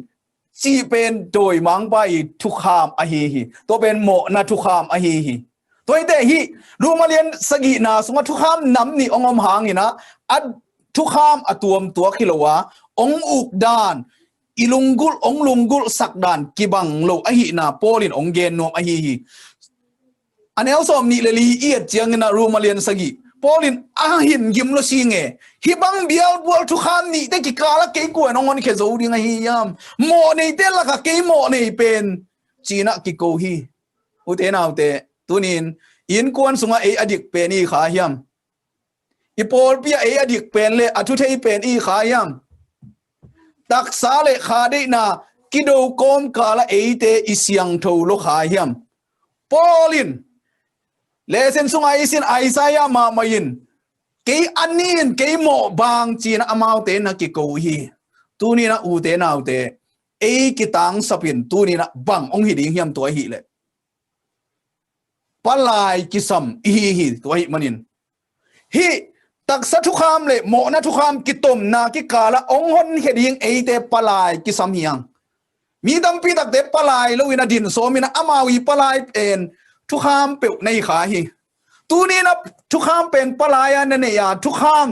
จีเป็นโดยมังไปทุกขามอหีฮีตัวเป็นโมนะทุกขามอหีฮีตัวเตฮีรู้มาเรียนสกินาสมทุกขามน้ำนี่องอมหางนี่นะอัดทุกขามอตัวคิโลวะองอุกดานอิลุงกุลองลุงกุลสักดานกิบังโลอหีนาโปลินองเกนนวมอหีฮีอันนี้เอาสมนี่เลยเอียดเจียงนะรู้มาเรียนสกิปอลินอาหินยิมโลซิงเอฮิบังเบียลบัวทุกขามนี่ได้กี่กาละเกยกวยน้องมันแค่โจดิงไงฮิยามโมในเตละกะเกยโมในเป็นจีน่ากิโกฮีอุเทนเอาเตตุนินอินกวนสุงะเออดิกเป็นอีขาฮิยามอีปอลเปียเออดิกเป็นเลอทุเทเป็นอีขาฮิยามตักษาเลขาได้นากิโดโกมกาละเอเตอิเสียงโทโลขาฮิยามปอลินเลเซนสุงไอซินไอซายามามายิน cái anh nín cái mộ bang chỉ na amau te na ki ko hi tu ni na u te na u te e ki tang sapin tu ni na bang ong hi ding hiam to hi le palai ki sam hi to hi manin hi tak sa thu kham le mo na thu kham ki tom na ki kala ong hon he ding e te palai ki sam hiang mi dam pi tak te palai lo ina din so mi na amawi palai en thu kham pe nei kha hi tu ni na thu kham pen palaya na ne ya thu kham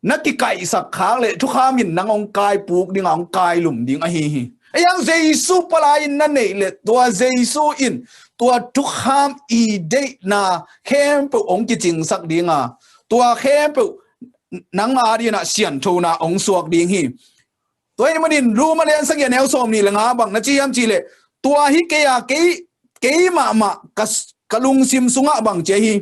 na ki kai sak khang le thu kham min nang ong kai puk ding ong kai lum ding a hi yang jesu palai na nei le to jesu in to thu kham i de na khem pe ong ki jing sak ding a to khem pe nang a di na sian tho na ong suak ding hiตัวนี้มันดินรู้มาเรียนสักอย่างแนวสมนี่ละงาบังนะจียมจีเลยตัวฮิเกียเกยมากะลุงซิมสุงะบังเจฮี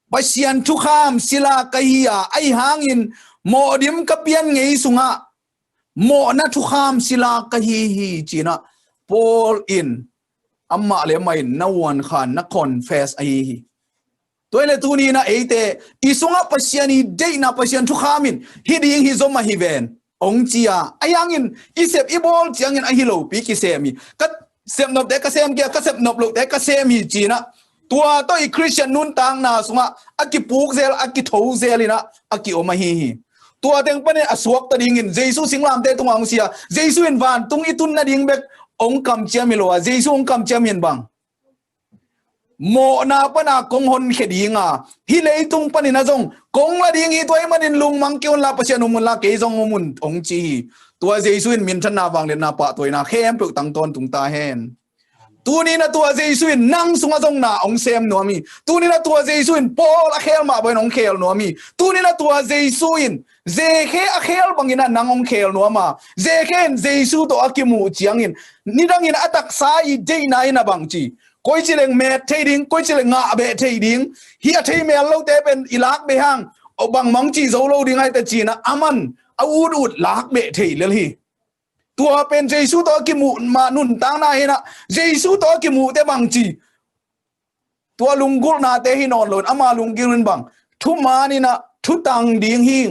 ไปเสียนทุกขามศิลากะฮียไอหางอินโมดิมกะเปียนไงสุงะโมนะทุกขามศิลากะฮีจีนะปอลอินอัมมาเลไม่นวันขานนครเฟสไอฮีตัวนี้ตัวนี้นะเอเตอีสุงะไปเสียนีเดนะไปเสียนทุกขามินฮิดิงฮิซอมมาฮิเวนองจียไอยังอินอีเซฟอีบอลจียังอินไอฮิโลปีกิเซมีก็เซมนบเด็กก็เซมเกียก็เซมนบลูกเด็กก็เซมีจีนะตัวตัวอีคริสเตียนนุ่นต่างนาสุงะอากิปูกเซลอากิทูเซลินะอากิโอมาฮีตัวเต็งปะเนี่ยอสวกตะดิงอินเจสุสิงลามเตตุงองเสียเจสุอินวานตุงอีตุนนาดิงเบกองคำเจียมิโลเจสุองคำเจียมินบังโมนาปนากงหนเขดีงาฮิเลตุงปนินาจงกงละดิงอีตัวมันอินลุงมังเกียวลาปเชนุมุนลาเกจงมุนองจีตัวเจสุอินมินทนาวังเลนาปะตัวนาเข้มเปลตังตอนตุงตาแหนตัวนี้นะตัวเจสุอินนั่งสุงจงนาองเซมนัวมีตัวนี้นะตัวเจสุอินปอลอะเคลมาบนองเคลนัวมีตัวนี้นะตัวเจสุอินเจเคอะเคลบังอินะนางองเคลนัวมาเจเคนเจสุตัวอากิมูจียงอินนี่ดังอินอัตักสายเจนายนะบังจีก้อยเจริญเมทเทดิ้งก้อยเจริญงาเบทเทดิ้งเฮียเทเมลเราเตเป็นอิลักเบหังเอาบังมังจีโซโลดิ้งให้แต่จีนะอามันเอาอูดลักเบทเทเลยฮีตัวเป็นเจสุตัวกิมูมานุนตั้งนาเฮนะเจสุตัวกิมูเตบังจีตัวลุงกุลนาเตหินอนหล่นอามาลุงกิรุนบังทุมานี่นะทุตังดิ้งหิง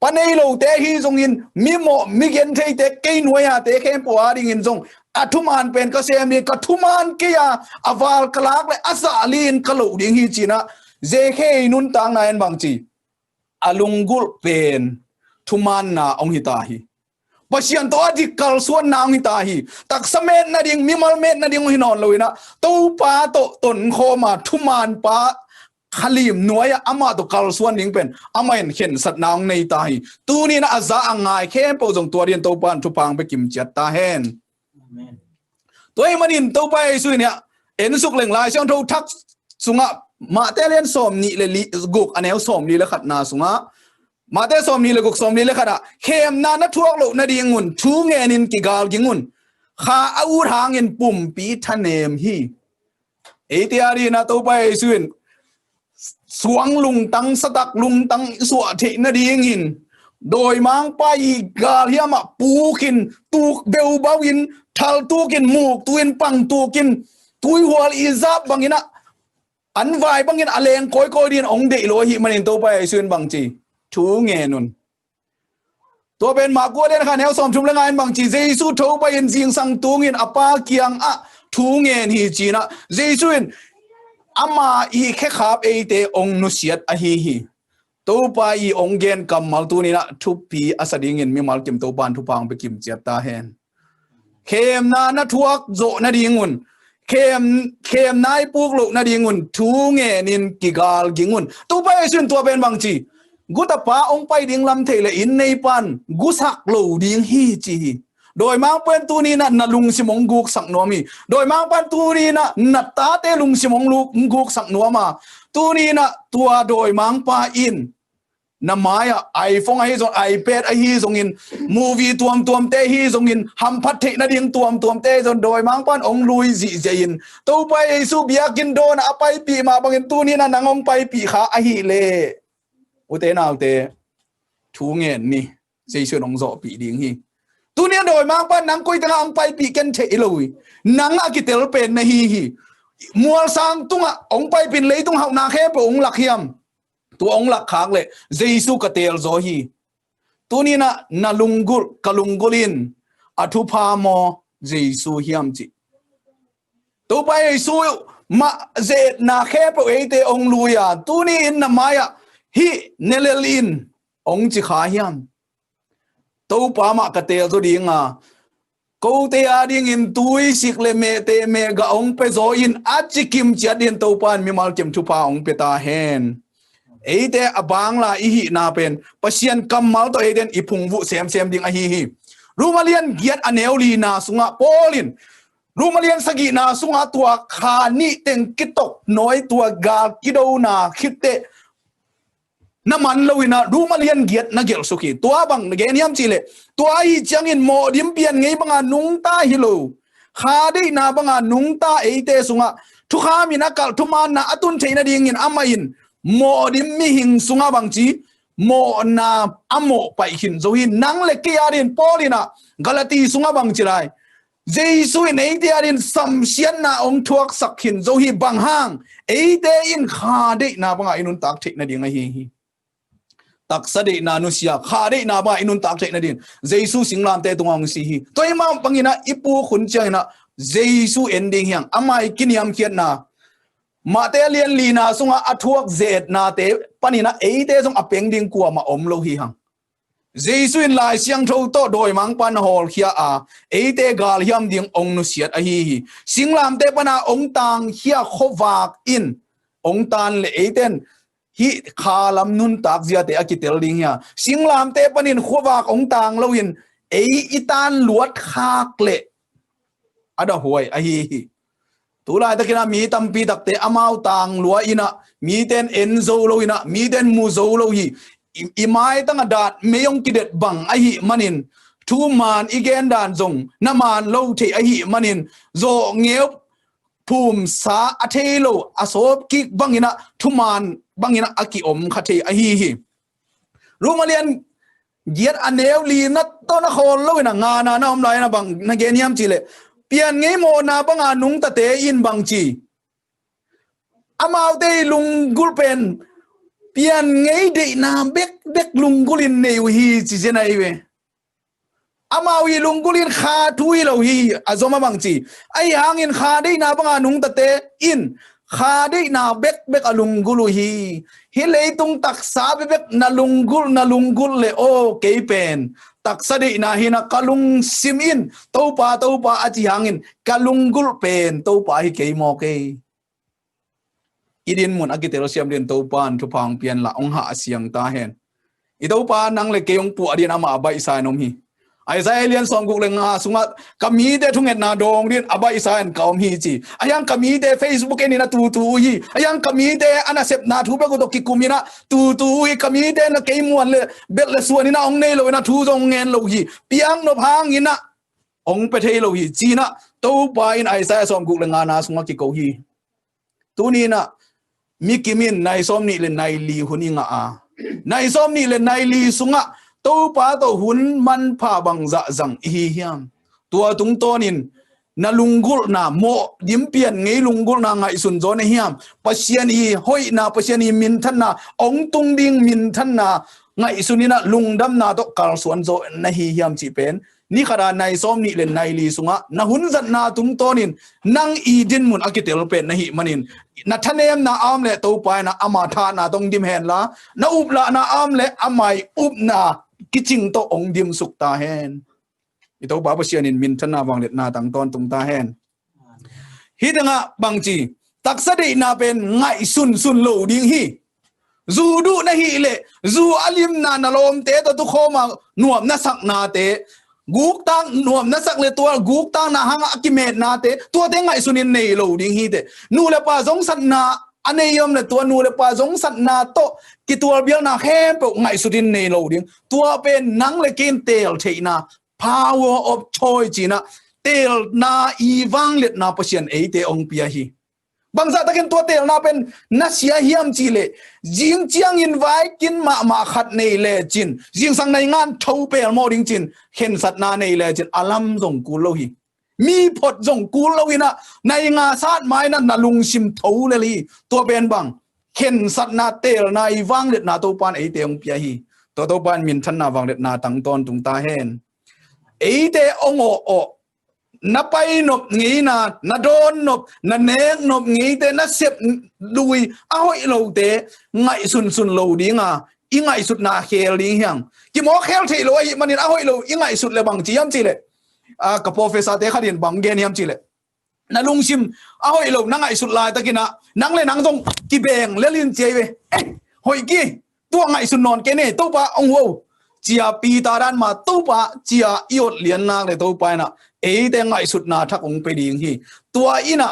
ปันเอโลเตหิจงอินมิโมมิเกนเทเตเกนวยาเตเข้มปัวดิ้งอินจงอัทุมานเป็นก็เซมีกทุมานเกียอวาลกลากและอัสาลีนกลุดิงฮีจีนะเจเคนุนตังนายนบางจีอลุงกุลเป็นทุมานนาองหิตาฮีปัจจัยตัวดิคัลส่วนนางหิตาฮีตักสเมนนาดิงมิมัลเมนนาดิงหินอนเลยนะตู้ป้าโตตนโคมาทุมานป้าขลิมหน่วยอามาตุคัลส่วนดิงเป็นอามาเห็นสัตนางในตาฮีตูนี่นะอาซาอังไงเข้มโปรจงตัวเรียนตัวปานทุพังไปกิมเจ็ดตาเฮนตัวมันอินตัวไปสุดเนี่ยเอ็นสุกเหล่งลายช่างทูทักสุงะมาเตเลียนสมนี่เลยกุกอันเอวสมนี่เลยขัดนาสุงะมาเตสมนี่เลยกุกสมนี่เลยขัดอะเข้มนานัทวกโลนาดีงุนทูเงินินกิกาลกิงุนข้าอาทางเงินปุ่มปีทันเนมฮีเอติอารีนาตัวไปสุดสวงลุงตังสตักลุงตังสวะเทนาดีงินโดยมังไปกาเฮียมาปูกินตูเบลบาวินทัลตูกินมูกตุยนปังตูกินตุยหัวอีซับบางอินะอันไวบางอินอเลงคอยดินองเดโลหิมันอินตัวไปส่วนบางจีทูเงนุนตัวเป็นมากลัวเล่นค่ะแนวสมชุมละงานบางจีเจสุทูไปอินจิงสังตูงินอปาเกียงอะทูเงนฮีจีนะเจสุอินอามาอีแค่ขับเอเตองนุเสียดอะฮีตัวไปอีองเกนกัมมัลตัวนี้นะทุบปีอาสดิงินมีมัลกิมตัวบานทุพังไปกิมเจียตาเฮนเข้มนานัทวกโจนาดีงุนเข้มนายปุกลุกนาดีงุนทูเงนินกิกาลกิงุนตัวไปส่วนตัวเป็นบางจีกุตป้าองไปดิ่งลำเทเลอินในปันกุสักโลดิ่งฮีจีโดยมังเป็นตัวนี้นะนัลุงสิมงกุกสักนัวมีโดยมังเป็นตัวนี้นะนัตตาเตลุงสิมงลุกกุกสักนัวมาตัวนี้นะตัวโดยมังป้าอินน้ำไม้อะไอโฟนไอซงไอแพดไอฮีซงอินมูวีตัวเตฮีซงอินฮัมพัดเทนดิ่งตัวเตจนโดยมังปันองลุยจีเจยินตัวไปสูบยากินโดนอะไปปีมาบางอินตัวนี้นะนางองไปปีขาไอฮีเล่อุเตนาอุเตทูเงินนี่เสียชื่อน้องโซปีดิ่งฮีตัวนี้โดยมังปันนางกุยตะองไปปีกันเทลุยนางอากิเตลเป็นนะฮีมัวสังตุงอะองไปเป็นเลยตุงเฮานาแค่ปองหลักเฮียม ตัวองค์หลักขากเลยเยซูกเตลโซฮีตัวนี้นะนาลุงกุลกลุงกุลินอธุพามอเยซูฮิมจิตัวไปเยซูมาเจนาแค่เปเอเตองลุยาตัวนี้อินนามายาฮิเนเลลินองจิขาฮิมตัวปามากเตลตัวดิ้งอ่ะกูเตอาดิ้งอินตุยสิกเลเมเตเมกะองเปโซอินอาจิกิมจัดอินตัวปานมีมาลเก็มทุพาองเปตาเฮนเอเดอบางลาอิหินาเป็นปัศยันกัมมัลตัวเอเดนอิพุงวุเซมดิ้งอหิฮิรูมาเลียนเกียรติอเนลลีนาสุงะโปลินรูมาเลียนสกีนาสุงะตัวขานิเต็งกิตกน้อยตัวกากิโดนาคิเตน้ำมันลวินะรูมาเลียนเกียรตินักเกลสุขีตัวบังเกนิยมจิเลตัวไอจังอินโมดิมเปียนไงบังอานุงตาฮิโลขาได้นาบังอานุงตาเอเตสุงะทุกขามินักกัลทุมานาอตุนเชนดิ้งอินอามาอินโมดิมมิหิงสุงะบังจีโมนาอโมไปหินโซหินนังเล็กยาดินปอลินะกาลตีสุงะบังจิไรเจสุยในเดียดินสัมเชียนนาองทวกสักหินโซหิบังหางเอเดอินขาได้นาบังอินุนตักเทนดิงไอฮีตักสเดนานุเซียขาได้นาบังอินุนตักเทนดินเจสุสิงลามเตตุงองสีฮีตัวอิมังปังอินะอิปูขุนเจนะเจสุเอนดิ้งยังอามาอิกินยามเขียนนามาเตเลียนลีนาสุงอาทวกเจดนาเตปนินะเอเตสุงอเปงดิงกัวมาอมโลหิหังเจสุอินลายเสียงโทโตโดยมังปันฮอลเขียอาเอเตกาลยามดิงองนุเสียดอหีสิงลามเตปนาองตังเขียขวากอินองตันเลเอเตนฮิคาลำนุนตักเจียเตอกิเตลดิงเฮียสิงลามเตปนินขวากองตังโลวินเออิตันลวดคากเลอดาหวยอหีตุลาตะกินะมีตัมปีตักเตอมาวตังลัวอินะมีเตนเอ็นโซโลอินะมีเตนมูโซโลฮีอิมายตั้งดาดเมยงกิเดตบังไอหิมันินทูมานอีเกนดานจงน้ำมันโลเทไอหิมันินโซเงียวภูมิสาอเทโลอโศบกิบังอินะทูมานบังอินะอากิอมคาเทไอหิรู้มาเรียนเกียรติอเนลลีนัตต้นโคลโลวินะงานานะอมไลนะบังนักเกนียมจิเลเปลี่ยนไงโมนาบังอานุงตะเตอินบังจีอามาวเตลุงกุลเป็นเปลี่ยนไงเดนาเบกลุงกุลินเนวฮีจิเจนัยเวอามาวีลุงกุลินคาทุยเราฮีอาซอมาบังจีไอหางอินคาได้นาบังอานุงตะเตอินคาได้นาเบกอลุงกุลุฮีฮิเลยตุงตักษาเบกนาลุงกุลเลโอเกเป็นตักษะดีนาฮินะกะลุงซิมอินเต้าปาอาจิหางอินกะลุงกุลเป็นเต้าปาฮิเกโมเกอีดินมุนอากิเตโรเซียมเรียนเต้าปานทุพังเปลี่ยนละองหาเสียงตาเห็นอีเต้าปานังเลเกยงปัวดินอามาใบสายนมฮีไอ้ใจเรียนสอนกุกเลงาสุงะกามีเดทุงเอ็ดนาดงเรียนอบัยสายนกาวมีจีอายังกามีเดเฟซบุ๊กเอ็นี่นะตูฮีอายังกามีเดอันนั้นเสพนาทูเบกุตกิกุมินะตูฮีกามีเดนะเกยมวนเลเบลเลสวนนี่นะองเนโลนะทูจงเงินโลฮีเปียงนพางอินะองเปเทโลฮีจีนะตูปาอินไอ้ใจสอนกุกเลงานาสุงะกิโกฮีตูนี่นะมิกิมินในสมนี่เลนในลีหุนิงะในสมนี่เลนในลีสุงะตัวป้าตัวหุ่นมันพาบังจะจังอีเฮียมตัวตุงตัวนินนาลุงกุลนาโมดิมเปียนไงลุงกุลนาไงสุนโจนเฮียมปัศยานีห้อยนาปัศยานีมินทันนาองตุงดิงมินทันนาไงสุนินะลุงดำนาตกกาลสวนโจนเฮียมจีเป็นนี่ขนาดในซ้อมนี่เล่นในลีสุงะนาหุ่นจันนาตุงตัวนินนั่งอีดินมุนอากิเตลเป็นนะฮิมันินนัทเนมนาอามเลตัวไปนะอามาธานาตรงดิมเห็นละนาอุบละนาอามเลอามัยอุบนากิจิงโตองดิมสุกตาเฮนอิโตบาปเชียนินมินทนาวังเล็ดนาตังตอนตุงตาเฮนฮิตงะบังจีตักสะดีนาเป็นไงสุนโลดิงฮีจูดูนะฮีเลจูอลิมนานาลมเตตตุโคมาหนวมนะสักนาเตกูกตังหนวมนะสักเลตัวกูกตังนาหังอกิเมตนาเตตัวเตไงสุนินเนโลดิงฮีเตนูเลปาสงสันนาอันนี้ยอมเลยตัวนูเลปาสงสันนาโตกิตัวเบียนาแค่เปไงสุดินเนโลดิงตัวเป็นนังเลกินเตลเทนา power of choice จีนะเตลนาอีวังเล็ดนาเปเชียนเอเตองเปียฮีบางสัตว์ตะกันตัวเตลนาเป็นนัชยาเฮียมจีเลจิงเจียงอินไว้กินมาขัดในเลจินจิงสังในงานเท่าเปลโมดิงจินเห็นสัตว์นาในเลจินอาลัมส่งกูโลฮีมีพดส่งกูโลฮีนะในงาซาดไม้นั้นนาลุงชิมเท่าเลยตัวเป็นบัง เข็นสัตนาเตลนายวังเด็ดนาตัวปานไอเตองเปียฮีตัวปานมินทันนาวังเด็ดนาตั้งตอนตุงตาเฮนไอเตองโอนับไปนบงี้นาโดนนบนาเนกนบงี้เตนัเสพลุยเอาไอโลเตไงสุนโลดีงาอีไงสุดนาเคลดีเฮียงกิโมเคลที่โลยมันนี่เอาไอโลอีไงสุดเลยบางจียมจีเลยกับโปรเฟสเซอร์เตขัดินบางเกนยมจีเลยนั่ลุงชิมเอาไอโลนั่งไงสุดลายตะกินะนั่งเลยนั่งตรงกีเบงเลี้ยนเจไปเอ้หอยกี้ตัวไงสุดนอนเกเน่ตัวปะองโวเจียปีตาดันมาตัวปะเจียอีอดเลียนนางเลยตัวไปนะเอเดงไงสุดนาทักองไปดีฮีตัวอีน่ะ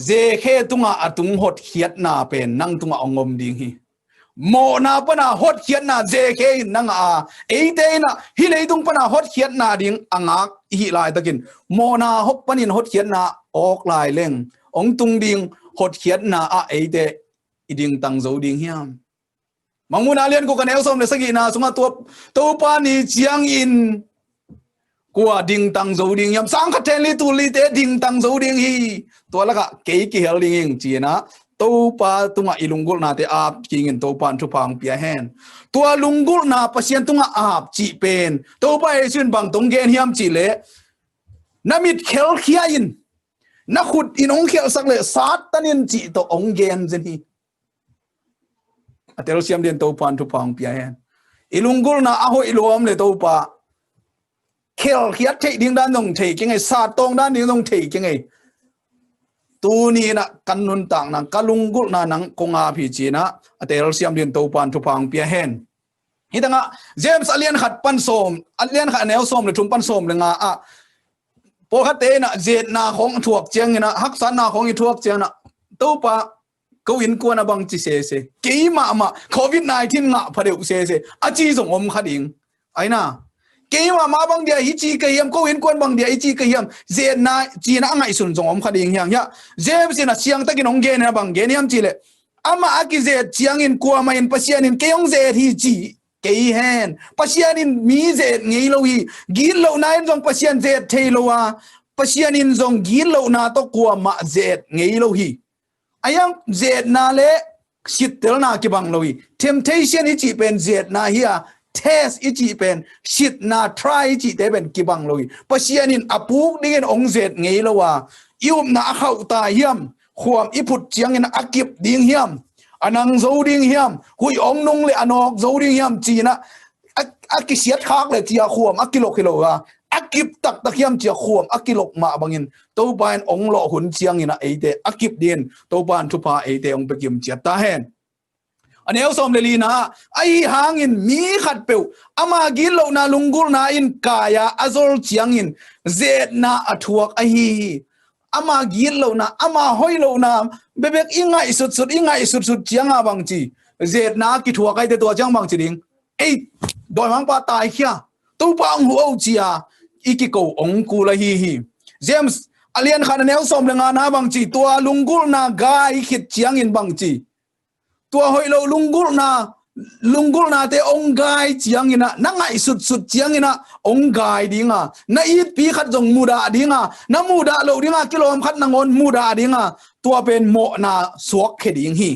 เจเคตุงอาตุงหดเขียดนาเป็นนั่งตุงองมดีฮีโมนาปนาหดเขียดนาเจเคนั่งเอเดน่ะฮิเลยตุงปนาหดเขียดนาดิงอ่างฮิลายตะกินโมนาหกปนินหดเขียดนาออกลายเล่งองตุงดิงหดเขียดนาเอเดอีดิงตังโจดิงเฮียมมังมุนาเลียนกูกันเอลสมเลสกีนาสุงาตัวปานีเจียงอินกัวดิงตังโจดิงยามสังขัดเทลิตุลิเตดิงตังโจดิงฮีตัวละกะเกยกิเฮลิงจีนะตัวปาตุงอิลุงกุลนาเตอาบกิงินตัวปานทุพังเปียแฮนตัวลุงกุลนาปัสยันตุงอาบจีเป็นตัวไปชื่นบังตงเกนเฮียมจีเลนามิดเคลเคียอินนักขุดอินองเคลสักเลสาตันินจีตัวองเกนเจนีแต่เราเชื่อมเดียนตัวปานทุพังเปียแฮนอิลุงกุลนาอาโหอิลวมเลยตัวปาเคลเคียดเทดิ้งด้านตรงเทยังไงศาสตร์ตรงด้านนี้ตรงเทยังไงตัวนี้นะกันนุนต่างนะกัลุงกุลนานังกงอาพิจีนะแต่เราเชื่อมเดียนตัวปานทุพังเปียแฮนฮิตังะเจมส์อเลียนขัดปันสมอเลียนขัดแนวสมเลยทุ่มปันสมเลยงาพอขัดเตนะเจดนาของถวกเจียงนะฮักษานาของอีถวกเจียงนะตัวปาก็วินกวนบังจีเสกี่มาโควิด-19งะพะเดอุเสอาจีส่งอมขัดอิงไอ้น่ะกี่มาบังเดียฮิจีกะเฮียมก็วินกวนบังเดียฮิจีกะเฮียมเจนาจีนะไงสุนส่งอมขัดอิงยังยะเจมสินะเสียงตะกินองเกนนะบังเกนยามจีเลอามาอากิเจเจียงอินกัวมาอินปัสยานินเกยองเจฮิจีกี่แฮนปัสยานินมีเจไงโลฮีกินโลนายนจงปัสยานเจเทโลวาปัสยานินจงกินโลนาตกัวมาเจไงโลฮีอายังเจดนาเลสิทธิ์เตลนากิบังลอย temptation อิจิเป็นเจดนาเฮีย test อิจิเป็นสิทธิ์นา try อิจิเตเป็นกิบังลอยปัจจัยนินอปุกนี่องเจดไงละวะยุบนาเข้าตาเฮียมความอิพุทเจียงอินอากิบดิ่งเฮียมอนังโจดิ่งเฮียมหุยองนงเลยอนอกโจดิ่งเฮียมจีนะอากิเสียดคักเลยจีอาความอากิโลกิโลวะอากิบตักตะเคียมเจียความอากิโลกมาบังอินตัวปานองหล่อหุ่นเจียงอินะไอเตอากิบเดียนตัวปานทุพาไอเตองไปกิมเจียตาเฮนอันนี้เอาสมเลลีนะไอหางอินมีขัดเปียวอามากิโลนาลุงกุลนาอินกายาอโซลเจียงอินเจดนาอทวกไอฮีอามากิโลนาอามาหอยโลนาเบบกอิงไงสุดอิงไงสุดเจียงอาบังจีเจดนากิทวกไอเตตัวเจียงบังจีดิงไอดอยมังปาตายเขียตัวปังหัวเจียอีกิโกองกูละฮีเจมส์อเลียนขันแนวสมเลงานาบังจีตัวลุงกุลนากายขิดเจียงอินบังจีตัวหอยโลลุงกุลนาเตองกายเจียงอินะนั่งไงสุดเจียงอินะองกายดิงะนาอีปีขัดจงมูดาดิงะน้ำมูดาโลดิงะกิโลมขัดนางอนมูดาดิงะตัวเป็นโมนาสวกเขดิงฮี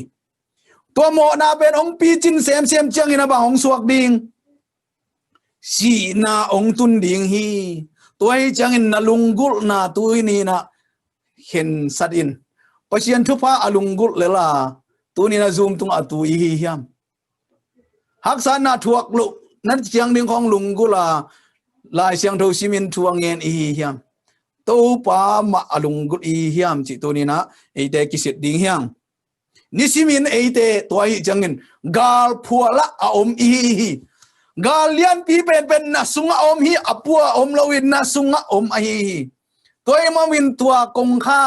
ตัวโมนาเป็นองปีจินเซมเจียงอินะบางองสวกดิงสีนาองตุนดิงฮีตัวไอ้จังอินนาลุงกุลนาตัวนี้นะเห็นสัตอินปัจจัยทุพาอลุงกุลเลล่ะตัวนี้นะซูมตุงอตุอีเฮียมฮักษานาทวกลุนั่นเสียงดิ่งของลุงกุลาลายเสียงทูซิมินทวงเงินอีเฮียมตัวป้ามาอลุงกุลอีเฮียมจิตัวนี้นะไอเตกิสิทดิ่งเฮียมนิซิมินไอเตตัวไอ้จังอินกาลพัวละอมอีกาเลียนปีเป็นนาสุงอมฮีอปัวอมลวินนาสุงอมไอฮีตัวเอ็มวินตัวกงข้า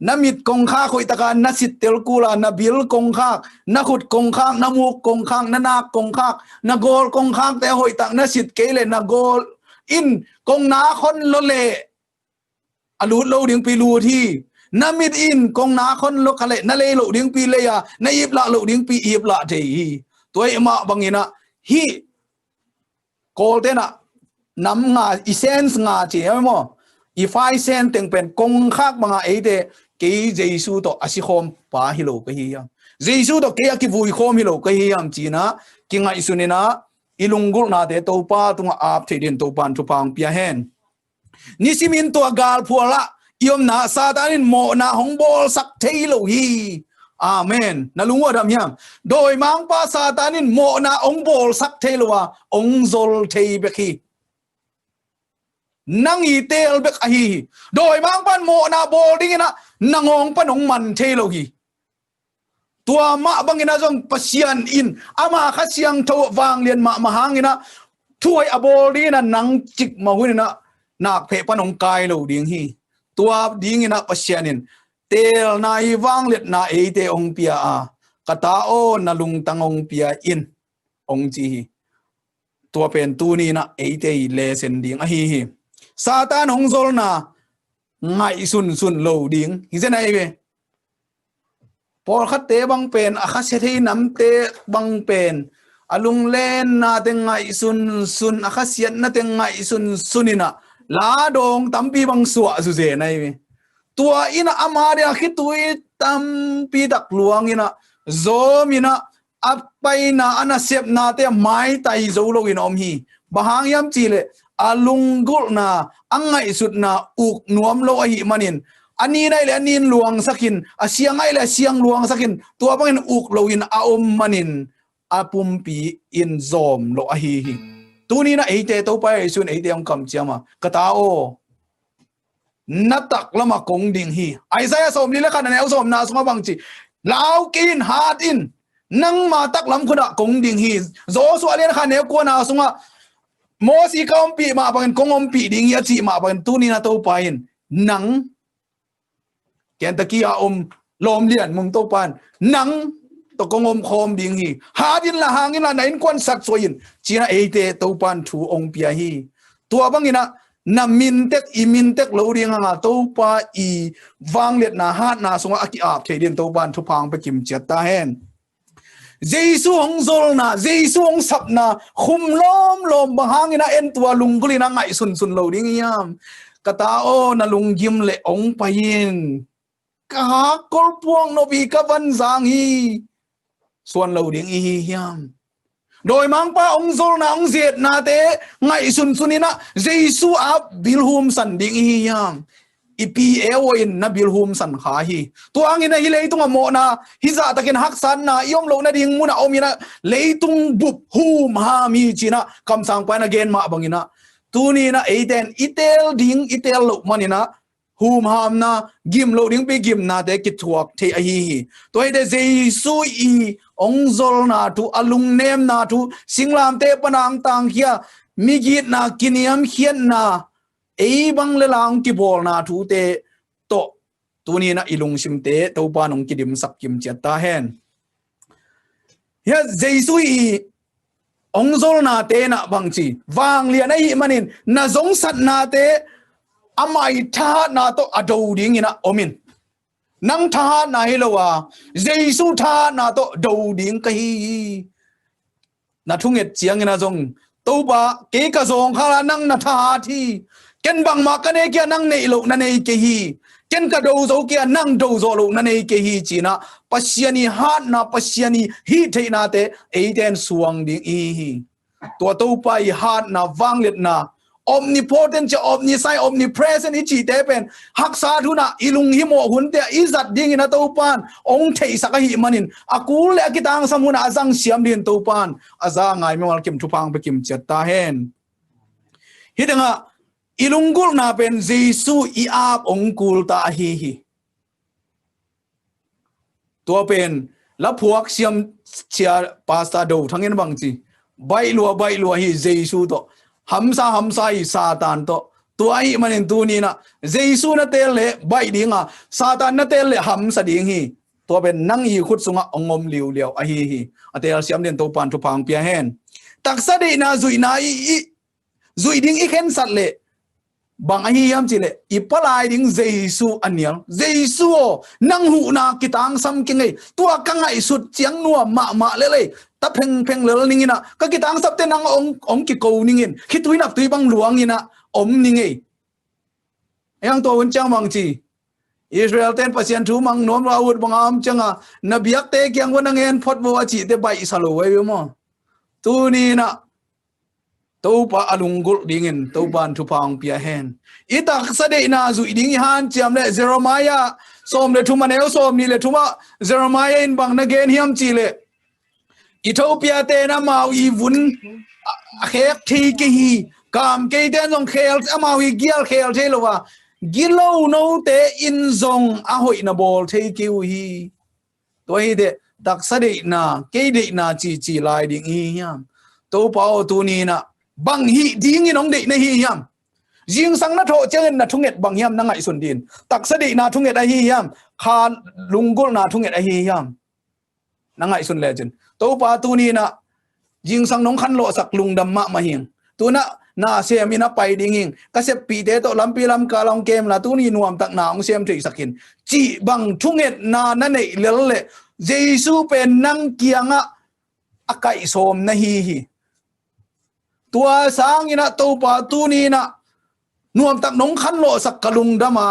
นามิดกงข้าคุยตะการนาสิตเตลกูลานาบิลกงข้านาขุดกงข้านามูกกงข้านานาคกงข้านาโกลกงข้าแต่หอยตักนาสิตเกเลนาโกลอินกงนาคนโลเลอลูดโลดิงปีลูที่นามิดอินกงนาคนโลคาเลนาเลโลดิงปีเลยานาอิบละโลดิงปีอิบละเทฮีตัวเอ็มบังอินะฮีโกลเตนะน้ำงาอีเซนส์งาเจี๋ยมั้งอีไฟเซนต์ตึงเป็นกงคักบางไอเดกี่เจสูโตอาศิคอมปาฮิโลก็ฮีย Jesu to ke ki vui khom hi lo ka hi am chi na ki ngai sunina ilungul na te to pa tunga ap thedin to pan thu pang pia hen nisimin to gal phuala iom na satanin mo na hongbol sak thailo hi amen nalungwa dam yam doi mang pa satanin mo na ongbol sak thailowa ongjol thei bekhi nang i tel bek a hi doi mang pan mo na bol ding na nangong panong man thelo hi tua ma bangina jong pasian in ama kha siang tho wang lian ma mahangina thuai abol ding na nang chik ma hunina nak phe panong kai lo ding hi tua ding ina pasianin tel na hi wang let na e te ong pia a kata o na lung tangong pia in ong chi hi tua pen tu ni na e te le sen ding a hi hi Satan hong zol na ngai sun lo ding hi zen ai be por khat te bang pen a kha se thei nam te bang pen alung len na te ngai sun a kha sian na te ngai sunina la dong tampi bang suwa su ze nai be tua ina amare a khitui tampi dak luang ina Zomi na apai na ana sep na te mai tai zo lo in om hi bahang yam chile alungul na angai sut na uk nuam lo hi manin ani nai le anin luang sakin asiang ai le siang luang sakin tua bangin uk lo in a om manin apumpi in zom lo a hi tuni na ate to pa sun ate ang kam chama katao natak lama kong ding hi Isaiah som lila kana ne som na sunga bangchi lao kin hat in nang ma tak lam khuna kong ding hi zo su alian kha ne ko na sunga mo si ka om pi ma bangin kong om pi ding ya chi ma bangin tuni na to pain nang ken takia om lom lian mum to pan nang to kong om khom ding hi hadin la hangin la nain kwan sak soin china ate to pan thu ong pia hi tua bangina na mintek I mintek lo ring nga to pa I wang let na hat na sunga aki ap thedin to ban thu phang pa kim chet ta hen Jesu hong zol na Jesu hong sap na khum lom bahangina en tua lunguli na ngai sun lo ding yam kata o na lunggim le ong payin ka kol puang no bi ka van zang hi suan lo ding hi yam doi mang pa ong zol na ong zet na te ngai sunina Jesu ap bilhum san ding hi yam ipi ewoin na bilhum san kha hi tu angina hi leitung mo na hiza takin haksan na yom lo na ding muna omina leitung bup hum ha mi china kam sang pa na gen ma bangina tuni na eiten itel ding itel lo manina hum ham na gim lo ding pe gim na te ki thuak the a hi to ite Jesu I ong zol na tu alung nem na tu singlam te panang tang khia migit na kiniam khian na ei bang le lang ki bol na thu te to tuni na ilung sim te to pa nong ki dim sak kim chat ta hen ya Jesu I ong zol na te na bang chi wang lian ai manin na zong sat na te amai tha na to ado ding ina omin nang tha na hilowa Jesu tha na to do ding ka hi na thunget chiang ina zong to ba ke ka zong khala nang na tha thi ken bang ma ka ne kya nang nei lo na nei ke hi ken ka do zo kya nang do zo lo na nei ke hi china pasiani hat na pasiani hi theina te eiden suang ding hi to pa I hat na wanglet na omnipotent cha omniscient omnipresent I chi te pen haksa thuna ilung hi mo hun te izat ding ina to pan ong thei saka hi manin akul le kitang samuna azang siam din to pan aza ngai me wal kim thupang pe kim chat ta hen hidanga ilunggul na pen Jesu I ap ongkul ta hi to pen la phuak siam chia pasta do thangin bang chi bai lua hi Jesu to hamsa I Satan to tu ai manin tu ni na Jesu na tel le bai dinga Satan na tel le hamsa ding hi to pen nang I khut sunga ongom liu a hi atel siam den to pan thu pang pia hen taksa de na zui ding I khen sat le bang ahi yam chile ipalai ding Jesu anial Jesu nang hu na kitang sam kingai tua kangai sut chiang nuwa ma le ta pheng le ningina ka kitang sap te nang ong ki ko ningin khitui nak tui bang luang ina om ningai yang to won chang bang chi อิสราเอลเต้นประเสียนทูมังนวมราวุธบังอามจังอะนบียักเตเกียงวันงเงินพอดบัวจีเตใบสโลไว้อยู่มั้งตูนี่นะตูปะอลุงกุลดิ่งตูบันทุพังเปียเฮนอีตักสเดนาจุดิ่งฮันเจียมเลเซโรมายาส้มเลทุมันเอลส้มนี่เลทุมาเซโรมายาอินบังนักเกนฮิมจีเลอีทูเปียเตนะมาอีวุนเขกทีกีกามเกเตนจงเขลอามาวิเกียลเขลเทลวะกิโลโนเตอินจงอาหอยนาบอลเทกิวฮีตัวฮีเดตักสเดนาเกเดนาจีไลดิ่งฮียามตัวเป้าตัวนี้นะบังฮีดิ่งน้องเดนฮียามยิงสังนัทโถเจนนัทุงเอ็ดบังยามนังไงสุนดินตักสเดนาทุงเอ็ดไอฮียามคาลุงกุลนาทุงเอ็ดไอฮียามนังไงสุนเลจนตัวเป้าตัวนี้นะยิงสังน้องขันโลสักลุงดำมะมาเฮียงตัวน่ะนาเสียมินะไปดิ่งก็เสพปีเตโตลำปีลำกาลองเกมละตัวนี้นวมตักนาองเสียมถือสักหินจีบังทุงเอ็ดนานั่นเองเลเยซูเป็นนังเกียงะอากาศสมนะฮีตัวสางอินะตัวปาตัวนี้นะนวมตักน้องขันโลสักกลุงดำมา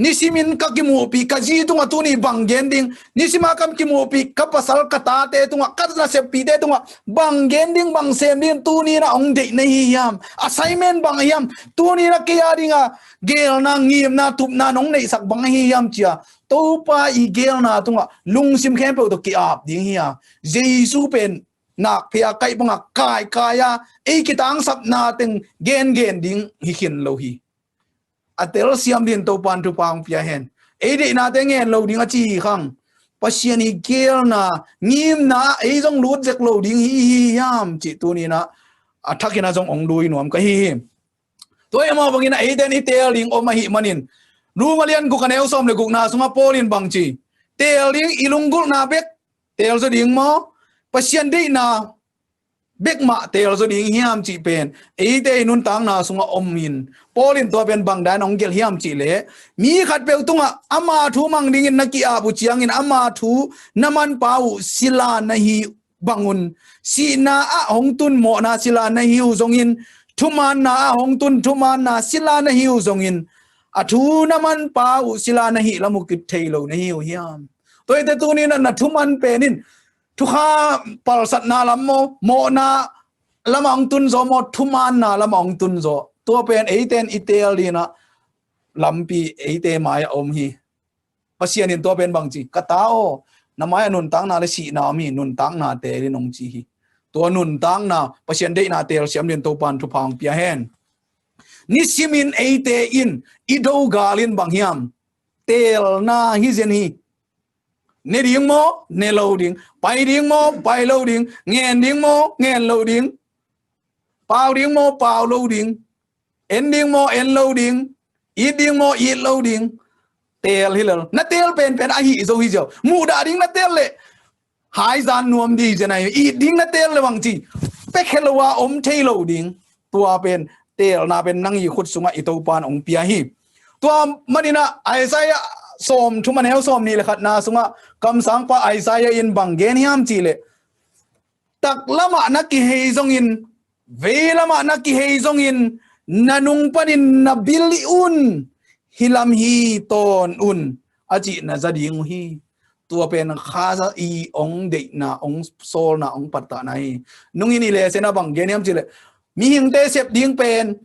นิสิมินกักิมูปีกัจีตุงตัวนี้บังเย็นดิ่งนิสิมากัมกิมูปีกับภาษากตาเตตุงกัตนาเสพปีเตตุงบังเย็นดิ่งบังเซมดิ่งตัวนี้นะองเด็กในฮิยาม assignment บังฮิยามตัวนี้นะเกียร์ดิ่งเกลนางีมนาทุบนาน้องในสักบังฮิยามเจียตัวป้าอีเกลนาตุงลุงซิมแค่เปิดตัวเกียร์ดิ่งฮิยาเยซูเป็นนักเพียไก่บังกายกายาไอ้กิตังสับนาตึงเกนดิ่งฮิขินโลฮีอัตเตลเซียมดินตัวปันทุปังเปียเห็นเอเดนาเตงเงินเราดิ้งจีขังปัศยานิเกลนางิมนาเอจงรูดเจกเราดิ้งฮียามจิตัวนี้นะอัฐกินาจงองดูอินวมก็ฮีตัวเอ็มเอาบังอินะเอเดนอิเตลลิงอมาฮิมันินรู้มาเลียนกุกันเอลซอมเลกุกนาสุงาโปลินบังจีเตลลิงอิลุงกุลนาเบกเตลจะดิ้งมั้งปัศยานดีนาเบกมาเตลจะดิ้งฮิยามจีเป็นเอเดนุนตังนาสุงาอมมินพอลินตัวเป็นบางดานองเกลฮิมจิเลมีขัดเปลตุงะอามาทูมังดิ่งนักกีอาบุจียงอินอามาทูน้ำมันเปล่าศิลานะฮีบังุนสีนาอาหงตุนโมนาศิลานะฮิวจงอินทุมันนาอาหงตุนทุมันนาศิลานะฮิวจงอินอาทูน้ำมันเปล่าศิลานะฮิละมุกิเทโลนะฮิวฮิยามตัวเตตัวนี้นะทุมันเป็นทุกข้าปลสัตนาละโมนาละมังตุนโซโมทุมันนาละมังตุนโซตัวเป็นเอเตนอิเตลลีนะลำปีเอเตมายอมฮีปัศยานินตัวเป็นบางจีกตาโอน้ำมายนุนตังนาเลสีนามีนุนตังนาเตลินงจีฮีตัวนุนตังนาปัศยานเดนาเตลเสียมเรียนตัวปันทุพังเปียเฮนนิสิมินเอเตอินอิโดกาลินบางฮิมเตลนาฮิเซนฮีเนดิ่งโมเนโลดิ่งไปดิ่งโมไปโลดิ่งเงินดิ่งโมเงินโลดิ่งเปล่าดิ่งโมเปล่าโลดิ่งเอ็นดิ้งโมเอ็นโลดิ้งอีดิ้งโมอีโลดิ้งเตลฮิลนัดเตลเป็นอาหิโซฮิเจ้ามูดาดิ้งนัดเตลเลยหายจานนวมดีจะไหนอีดิ้งนัดเตลเลยบางทีเป็กเฮลวาอมเทโลดิ้งตัวเป็นเตลนาเป็นนังยีขุดสุงะอิโตปานองเปียฮีตัวมันนี่นะไอไซยสมทุมันเฮลสมนี่เลยขัดนาสุงะคำสั่งปะไอไซยอินบังเกนฮิมจีเลยตักละมานักกิเฮซงอินเวละมานักกิเฮซงอินnanung panin na biliun hilam hi ton un aji na zading hi tua pen khaza i ong de na ong sol na ong patta na hi nung ini le sena bang geniam chile mi hing te sep ding pen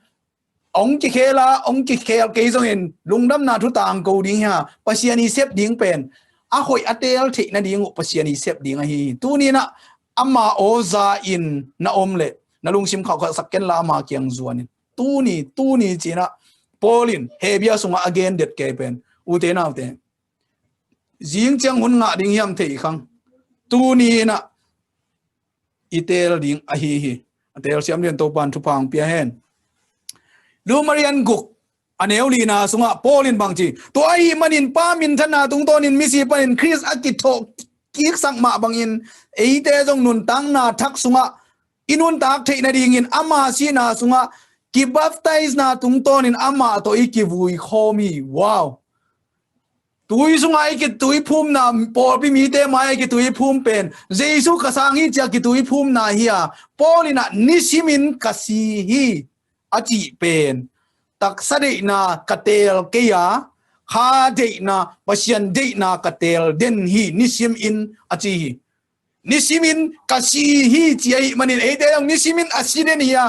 ong ki khela ong ki khel ke zo hin lungdam na thu tang ko ding ha pasiani sep ding pen a hoi atel thi na ding pasiani sep ding hi tu ni na amma oza in na omle na lung sim khaw kha sakken la ma kyang zuanin tu ni china polin hebia sunga again det kepen ute na ute jing chang hun nga ding yam thei khang tu ni na itel ding a hi atel siam len to pan thu pang pia hen lu marian guk aneu li na sunga polin bangchi to ai manin pa min thana tung tonin misi panin chris akitho kik sang ma bangin eite jong nun tang na thak sunga inun tak thei na ding in ama si na sunga ki baptize na tung tonin ama to ikivui khomi wow tui sunga ki tui phum na por pi mi te mai ki tui phum pen jesu kasangi cha ki tui phum na hiya polina nisimin kasi hi achi pen tak sade na katel ke ya kha de na pasian de na katel den hi nisim in achi hi nisimin kasi hi chiai manin ede ang nisimin asiden hiya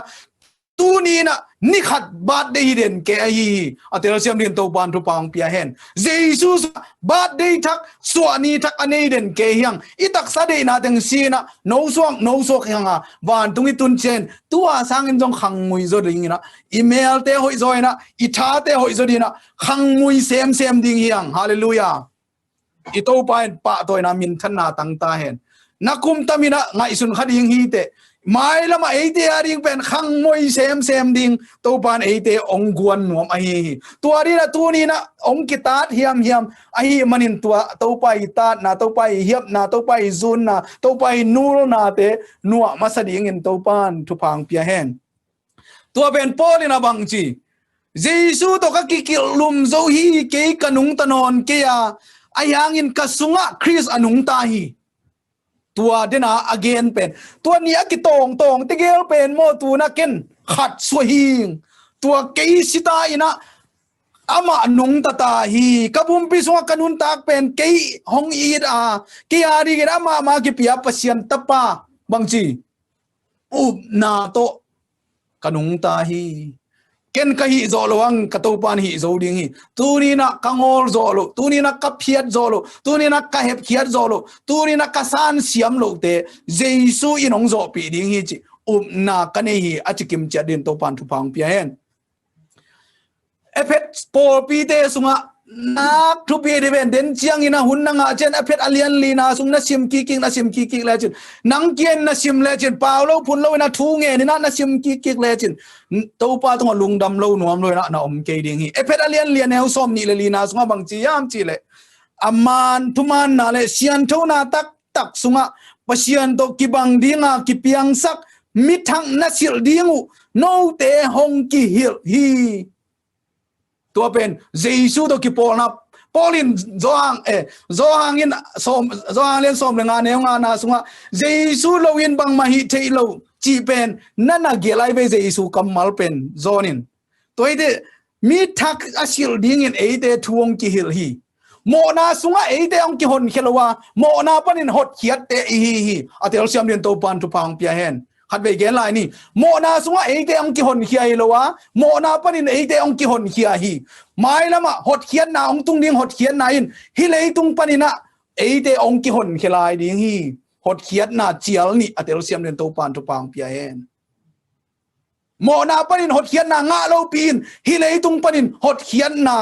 tuni na nikhat bat de hiden ke hi atel siam din to ban tu pang pia hen Jesus bat de thak suani thak anei den ke hiang itak sa de na teng sina no sok hanga van tungi tun chen tua sangin jong khang mui zo ding na email te hoi zo na itha te hoi zo dina khang mui sem ding hiang hallelujah ito pa toy na min than na tang ta hen nakum tamina ngai sun khading hi te mai lama ate aring pen khang moi sem ding to pan ate ong guan nuam a hi tuari na tuni na ong kitat hiam a hi manin tua to pai tat na to pai hiap na to pai zun na to pai nur na te nuwa masading in to pan thu phang pia hen tua ben polina bang chi jesu to ka kikil lum zo hi ke kanung tanon ke ya ayang in kasunga Chris anung ta hi tua dena again pen tua nia ki tong tigel pen mo tu na ken khat swahing tua ke sita ina ama nung tata hi kabum pi so kanun tak pen ke hong id a ke ari ge ama ki pia pasien tapa bangchi na to kanung ta hi ken ka hi zo loang ka to pan hi zo ding hi tu ni na kangol zo lo tu ni na ka phiat zo lo tu ni na ka hep khiat zo lo tu ni na ka san siam lo te jesu inong zo pi ding hi chi na ka nei hi achikim cha din to pan thu pang pia hen ephet por pi te sunga nak thu pi de ben den chiang ina hun na nga chen ephet alian li na sung na sim ki la chen nang kien na sim le chen paulo phun lo na thu nge ni na sim ki le chen to pa tong lung dam lo nuam lo na om ke ding hi ephet alian li ne som ni le li na sunga bang chi yam chi le aman thuman na le sian tho na tak sunga pasian to ki bang dinga ki piang sak mi thang na sil dingu no te hong ki hil hi tua pen jesu to ki polin zoang in zoang len som le nga ne nga na sunga jesu lo in bang ma hi thei lo chi pen nana gelai be jesu kamal pen zonin toide mi thak asil ding in ate thuong ki hil hi mo na sunga ate ong ki hon khelawa mo na panin hot khiat te hi atel siam den to pan tu pang pia hen hat be gen lai ni mo na sunga ate ong ki hon khiai lowa mo na panin ate ong ki hon khia hi mai lama hot khian na ong tung ding hot khian na in hi lei tung panina ate ong ki hon khelai ding hi hot khiat na chial ni atel siam den to pan tu pang pia hen mo na panin hot khian na nga lo pin hi lei tung panin hot khian na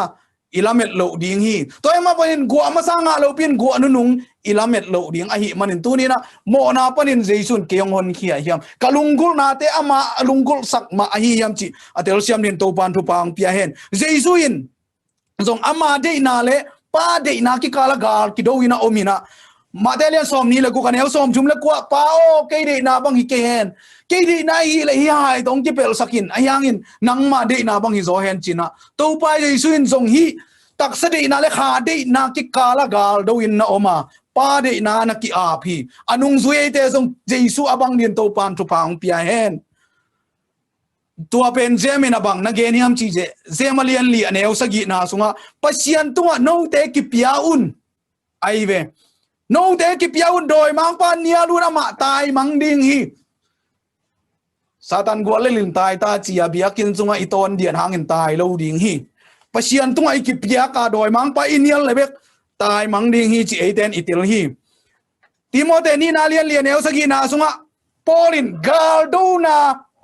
ilamet lo ding hi toy ma panin gua ma sa nga lo pin gua nunung ilamet lo ding a hi manin tu ni na mo na panin jaisun ke yong hon khia hiam kalungul na te ama alungul sak ma a hi yam chi atel siam nin to pan thu pang pia hen jaisuin zong ama de na le pa de na ki kala gal ki do ina omina Madelian som ni le ku kan el som jum le kwa pa o ke de na bang hi ke hen ke de na hi le hi hai tong ki pel sakin ayangin nang ma de na bang hi zo hen china to pa jesuin zong hi tak sa de na le kha de na ki kala gal do in na oma pa de na ki a phi anung zui te zong jesu abang din to pan tu pang pia hen tua pen jemin abang na gen hiam chi je zemalian li aneu sagi na sunga pasian tunga no te ki pia un ai ve no te ki piaun doi mang pa nia lu na ma tai mang ding hi satan gwa le lin tai ta chia biakin chunga iton dian hangin tai lo ding hi pasian tunga ki pia ka doi mang pa inial lebek tai mang ding hi chi eten itil hi timote ni na lian el sagi na sunga polin galdona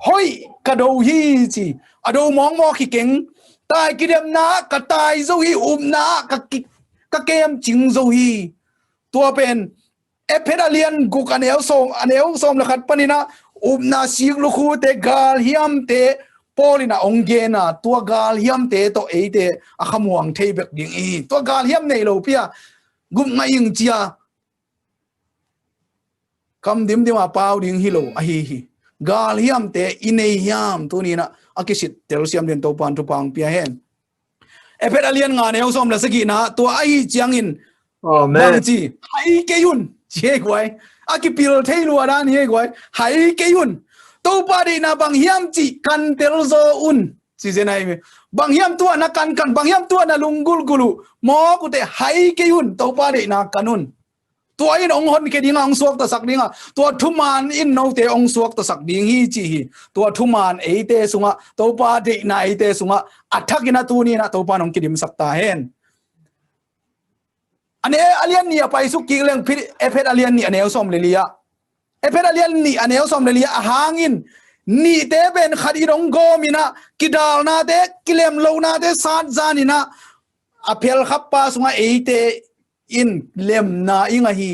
hoi ka do hi chi ado mong mo ki keng tai ki dem na ka tai zo hi na ka kem ching zo hi tua pen epedalian guk aneu som la khat panina na sik lu khu te gal hiam te polina ongena tua gal hiam te to eite akhamuang theibek ding i tua gal hiam nei lo pia gum ngaying chia kam dim dima pau ding hi lo a hi gal hiam te inei hiam tunina akisit telsiam den to pan tu pang pia hen epedalian nga neu som la sagi na tua ai chiangin Amen. Chi hai ke yun che gwai akipil theilu adan he gwai hai ke yun to pa de na bang hiam chi kan tel zo un si zenai me bang hiam tua na kan bang hiam tua na lunggul gulu mo ku te hai ke yun to pa le na kanun tua in ong hon ke dinga ong suak ta sak dinga tua thuman in no te ong suak ta sak ding hi chi hi tua thuman e te sunga to pa de na e te sunga athak ina tu ni na to pa nong kidim sak ta hen ane alian ni apai su ki leng phit ephet alian ni aneu som le lia ephet alian ni aneu som le lia hangin ni te ben khadi rong go mina kidal na te kilem lo na te sat zanina aphel khappa sunga eite in lem na inga hi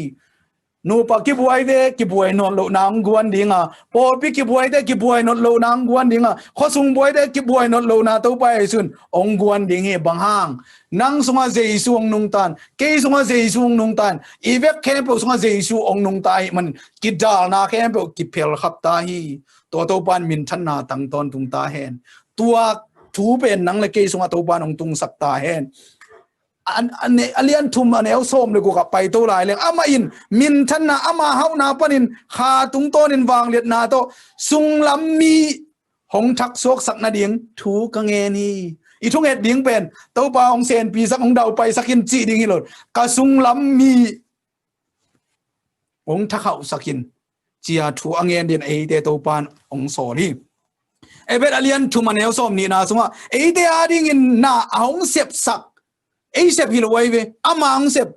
nu pa ki buai non lo nang guan dinga por pi ki buai non lo nang guan dinga khosung buai de ki buai non lo na to pai sun ong guan ding he bang hang nang sunga jesu ong nung tan ke sunga jesu ong nung tan ivek khem po sunga jesu ong nung tai man kidal na khem po ki phel khap ta hi to pan min than na tang ton tung ta hen tua thu ben nang le ke sunga to pan ong tung sak ta hen an alian thum anel som le ko ka pai to lai leng ama in min than na ama hau na panin kha tung ton in wang let na to sung lam mi hong thak sok sak na ding thu ka nge ni i thung et ding pen to pa ong sen pi sak ong dau pai sakin chi ding hi lot ka sung lam mi ong thak hau sakin chia thu angen din e te to pan ong so ni ebet alian thum anel som ni na sunga e te ading in na ong sep sak ei sep hilwai ve amang sep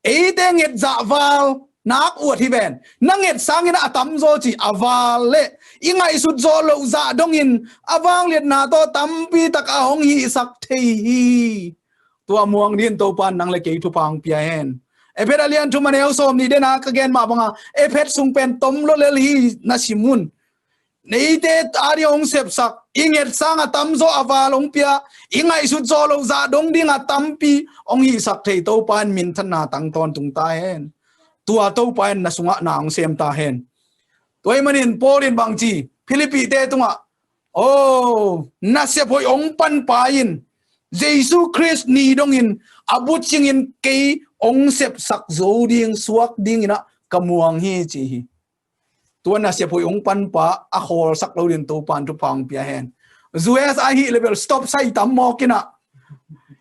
ei te nget za wal nak uat hi ben nanget sangin atam zo chi awal le ingai su zo lo za dongin awang let na to tampi tak a hong hi sak thei hi tua muang din to pan nang le ke thu pang pia hen ephet alian thu maneu som ni de na ka gen ma banga ephet sung pen tom lo le hi na simun nei te ari ong sep sak inget sang atam zo awalong pia ingai su zo lo za dong ding atampi ong hi sak thei to pan min than na tang ton tung ta hen tua to pan na sunga na ong sem ta hen toy manin porin bang chi philippi te tunga oh na se poi ong pan pa in jesu christ ni dong in abut sing in ke ong sep sak zo ding suak ding ina kamuang hi chi hi tua na se poi ong pan pa a khol sak lo din to pan tu pang pia hen zues a hi level stop sai tam mo kina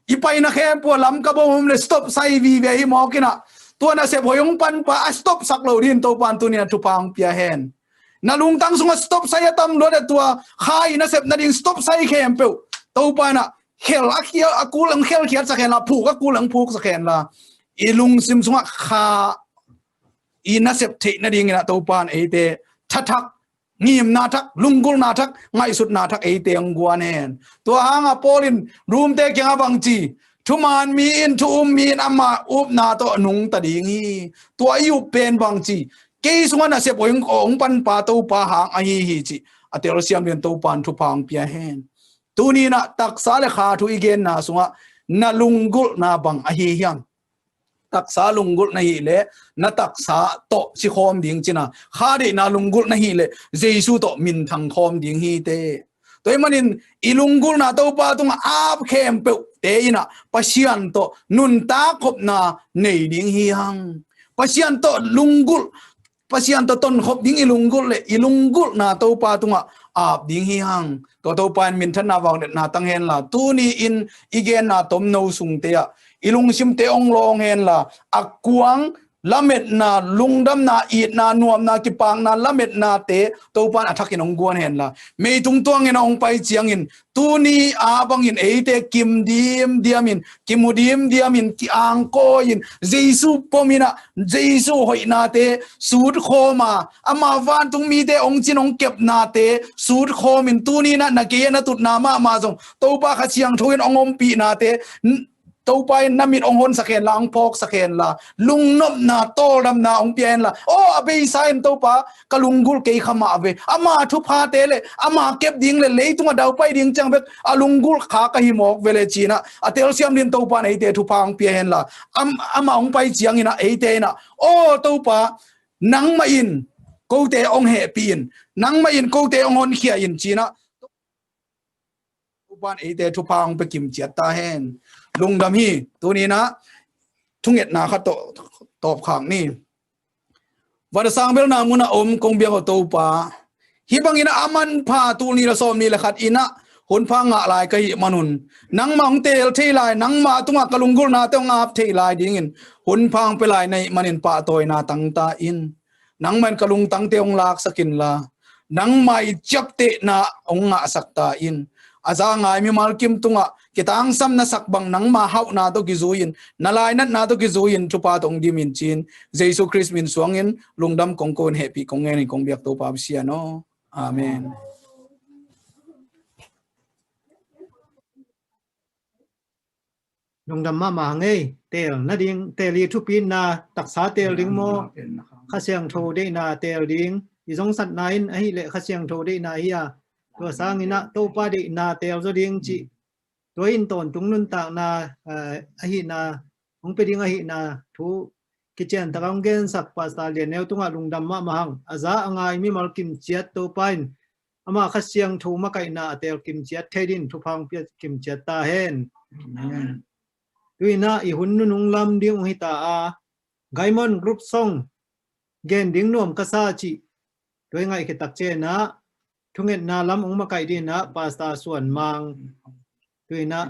ipai na khem po lam ka bom le stop sai vi ve hi mo kina tua na se poi ong pan pa a stop sak lo din to pan tu ni tu pang pia hen na lung tang sunga stop sai tam lo de tua khai na sep na ding stop sai khem pe to pa na khel akia akulang khel khiat sa khen la phu ka kulang phuk sa khen la ilung sim sunga kha ina sep the na ding na to pan e te thatak ngim na thak lungul na thak ngai sut na thak e te angwan hen to hanga polin room te kyang bang chi thuman mi in thum mi ama up na to nung ta ding hi to ayu pen bang chi ke sunga na sep ong pan pa to pa hang a hi chi atel siam len to pan thu pang pia hen tu ni na tak sa le kha thu igen na sunga na lungul na bang a hi hiam taksa lungul na hi le na taksa to si khom ding china khari na lungul na hi le jesu to min thang khom ding hi te toy manin ilungul na to pa tung ap khem pe te ina pasian to nun ta khop na nei ding hi hang pasian to lungul pasian to ton khop ding ilungul le ilungul na to pa tung ap ding hi hang to pan min than na wang na tang hen la tu ni in igen na tom no sung te ya ilung sim te ong long hen la akuang lamet na lungdam na it na nuam na kipang na lamet na te to pan athakin ong guan hen la me tung tuang en ong pai chiang in tu ni abang in eite kim dim diamin kimudim diamin ki ang ko in jesu pomina jesu hoina te sud khoma ama van tung mi te ong chin ong kep na te sud khomin tu ni na ke na tut na ma jong to pa kha chiang thoin ong om pi na te to pai namit ong hon sakhen la ong phok sakhen la lungnom na tolam na ong pian la o abe sain to pa kalungul ke khama ave ama thu pha te le ama kep ding le leitunga dau pai ding chang bek alungul kha ka hi mok vele china atel siam din to pa nei te thu pang pian la ama ong pai chiang ina e te na o to pa nang ma in ko te ong he pin nang ma in ko te ong hon khia in china to pan e te thu pang pe kim chiat ta hen lung dam hi tu ni na thunget na kha to top khang ni war sang bel na muna om kong bia to pa hi bang ina aman pha tu ni la som ni la khat ina hun pha nga lai kai manun nang mang tel thei lai nang ma tunga kalungur na tong ap thei lai ding in hun phang pe lai nei manin pa toy na tang ta in nang man kalung tang te ong lak sakin la nang mai chap te na ong nga sakta in aza ngai mi malkim tunga kitang sam na sakbang nang ma hau na to gizuin nalai nat na to gizuin chupa tong dimin chin jesu christ min suangin lungdam kongkon happy kongen kong biak to pa sia no amen. Nung đam ma ngay tel na ding teli thu pin na taksa tel ding mo khasiang tho de na tel ding izong sat nain ahi le khasiang tho de na hiya to sang ina to pa de na tel zo ding chi to in ton tung nun ta na ahi na ong pe ding ahi na thu kitchen tarang gen sak pasta le neu tunga lung dam ma hang aza angai mi mal kim chiat to pain ama khasiang tho ma kai na tel kim chiat thedin thu phang pi kim chiat ta hen Tuina i hunnu nung lam ding hita a gaimon group song gen ding nom kasa chi toi ngai ke tak che na thunget na lam ong makai di na pasta suan mang tuina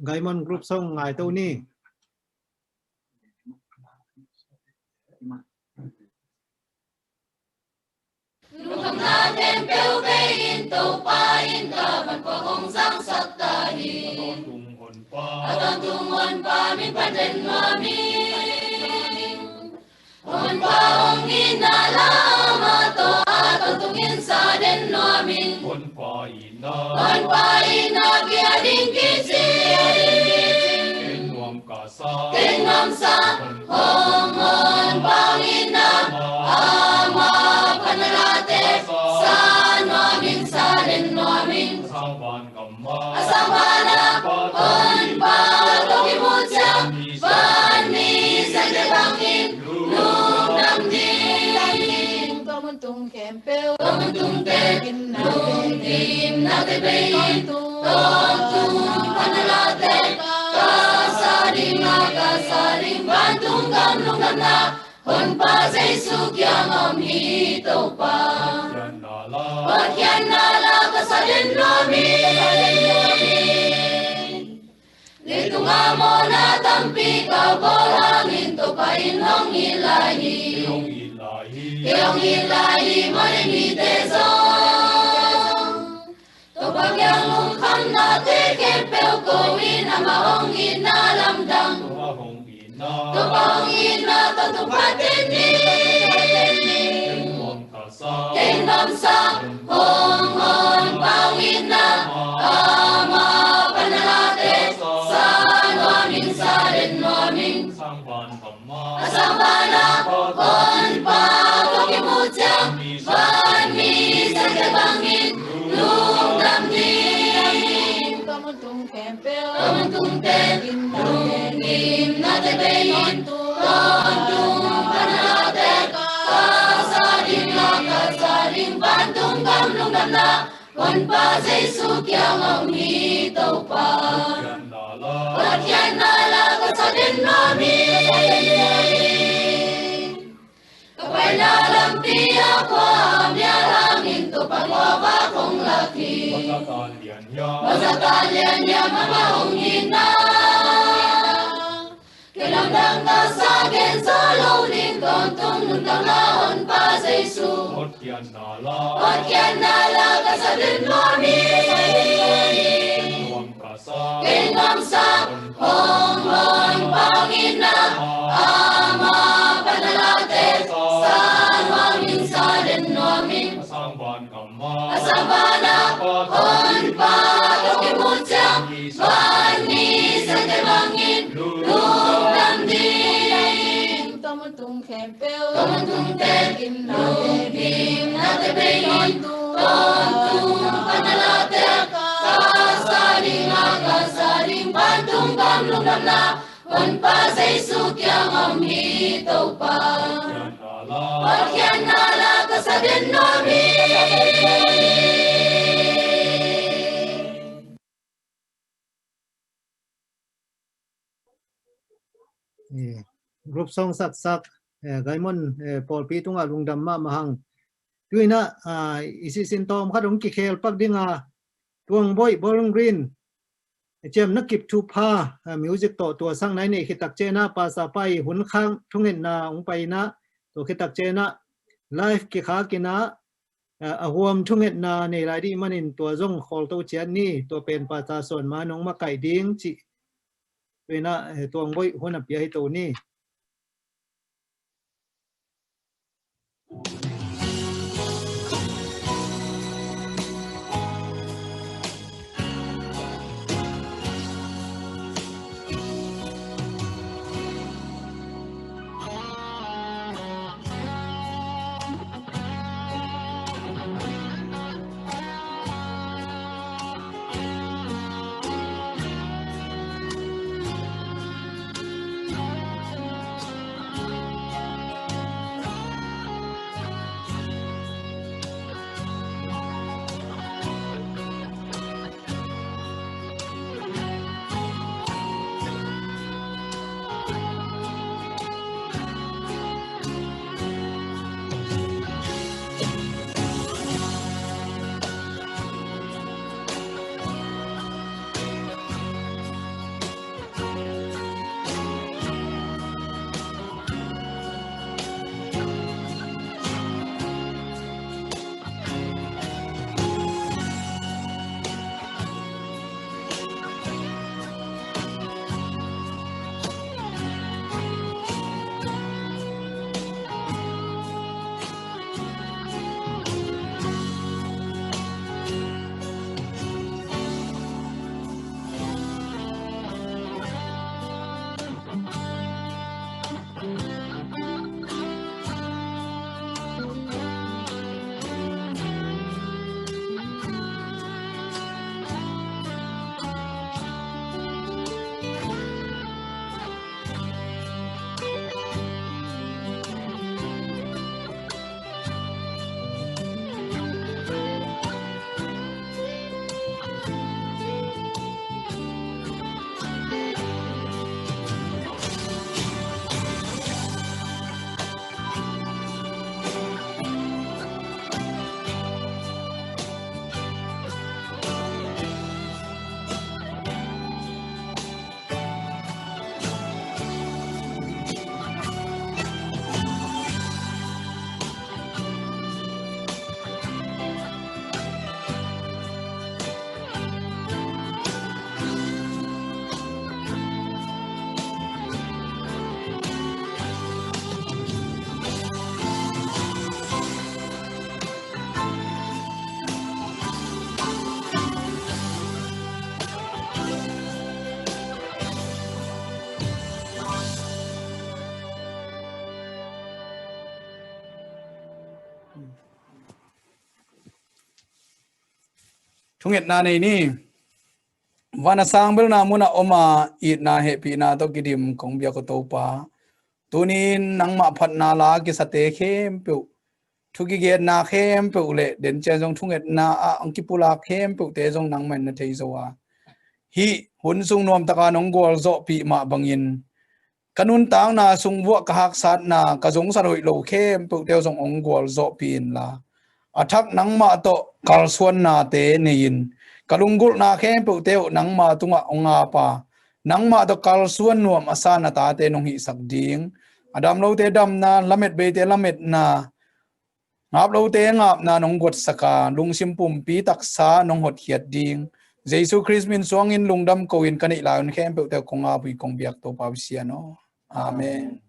gaimon group song ngai to ni Nung na tem peo be in to pa in ta ban ko hong sang sak ta hi aton tung hon pa min pa den ma mi hon pa hong in na la ma to aton tung in sa den no min hon pa in na kia ding ki si ken nom sa hong hon pa in na ama panalate sa no min sa den no min asambana hon pa to ki mo cha ban mi sa de bangin lung nam di Tomun tung kempel, Tomun tung te lung tim na te be ton tung panalate kasaring bantung kam lung nam na hon pa jesu kyang om hi to pa Wakyan nala kasadin nomi Litung amo na tampi kabolangin to pa inong ilahi Ilong ilahi maring itezong To pagyang lungkam na teke peo kowin na maong inalamdang To paong ina to tupatin ni Kingdom sa hong hong pawin na ama panalate sa nuaming sa rin nuaming asambana hon pa pakimutyang ban mi sa kabangin lung damding tomun tung kempel, Tomun tung te lung im na te beyin ton tung panalate kasaring bantung kam lung nam na hon pa jesu kyang om hi to pa Wakyan nala kasadin nomi Kapay na lampi ako amyalangin to pagwaba kong laki Mazatalyan niya mamahong hina Kilamdang kasagen sa lowling tontong nundang lahon pa sa Isu Wakyan nala kasadin nomi Kingdom sa hong hong pangin na ama panalate sa nuaming sa den nuaming asambana hon pa kakimutyang ban mi sa kabangin lung damding tomun tung kempel, Tomun tung te lung im na te beyin ton tung panalate kasaring bantung kam lung nam na hon pa jesu kyang om hi to pa Wakyan nala kasadin nomi group song sak gaimon pol pi tunga lung dam ma hang tuina isi sin tom khadong ki khel pak dinga tuang boy Bowling Green chem na kip thu pha music to sang nai nei khitak chena pa sa pai hun khang thungen na ong pai na to khitak chena life ki kha kina a huam thunget na nei lai di manin to zong khol to chian ni to pen pa ta son ma nong ma kai ding chi pena tuang boy hun a pi ai to ni thunget na nei ni wana sang bel na muna oma it na he pi na to kidim kong bia ko to pa tunin nang ma phat na la ki sate khem pu thuki ge na khem pu le den che jong thunget na ang ki pula khem pu te jong nang man na thei zo wa hi hun sung nom taka nong gol zo pi ma bangin kanun tang na sung wa ka hak sat na ka jong saroi lo khem pu te jong ong gol zo pin la athak nang ma to kal suan na te nein kalungul na khem pu te nang ma tunga onga pa nang ma to kal suan nuam asana ta te nong hi sak ding adam lo te dam na lamet be te lamet na ngap lo te ngap na nong got saka lungsim pum pi taksa nong hot hiat ding Jesus Christ min suang in lungdam ko in kanai laun khem pu te konga bui kong biak to pa sia no amen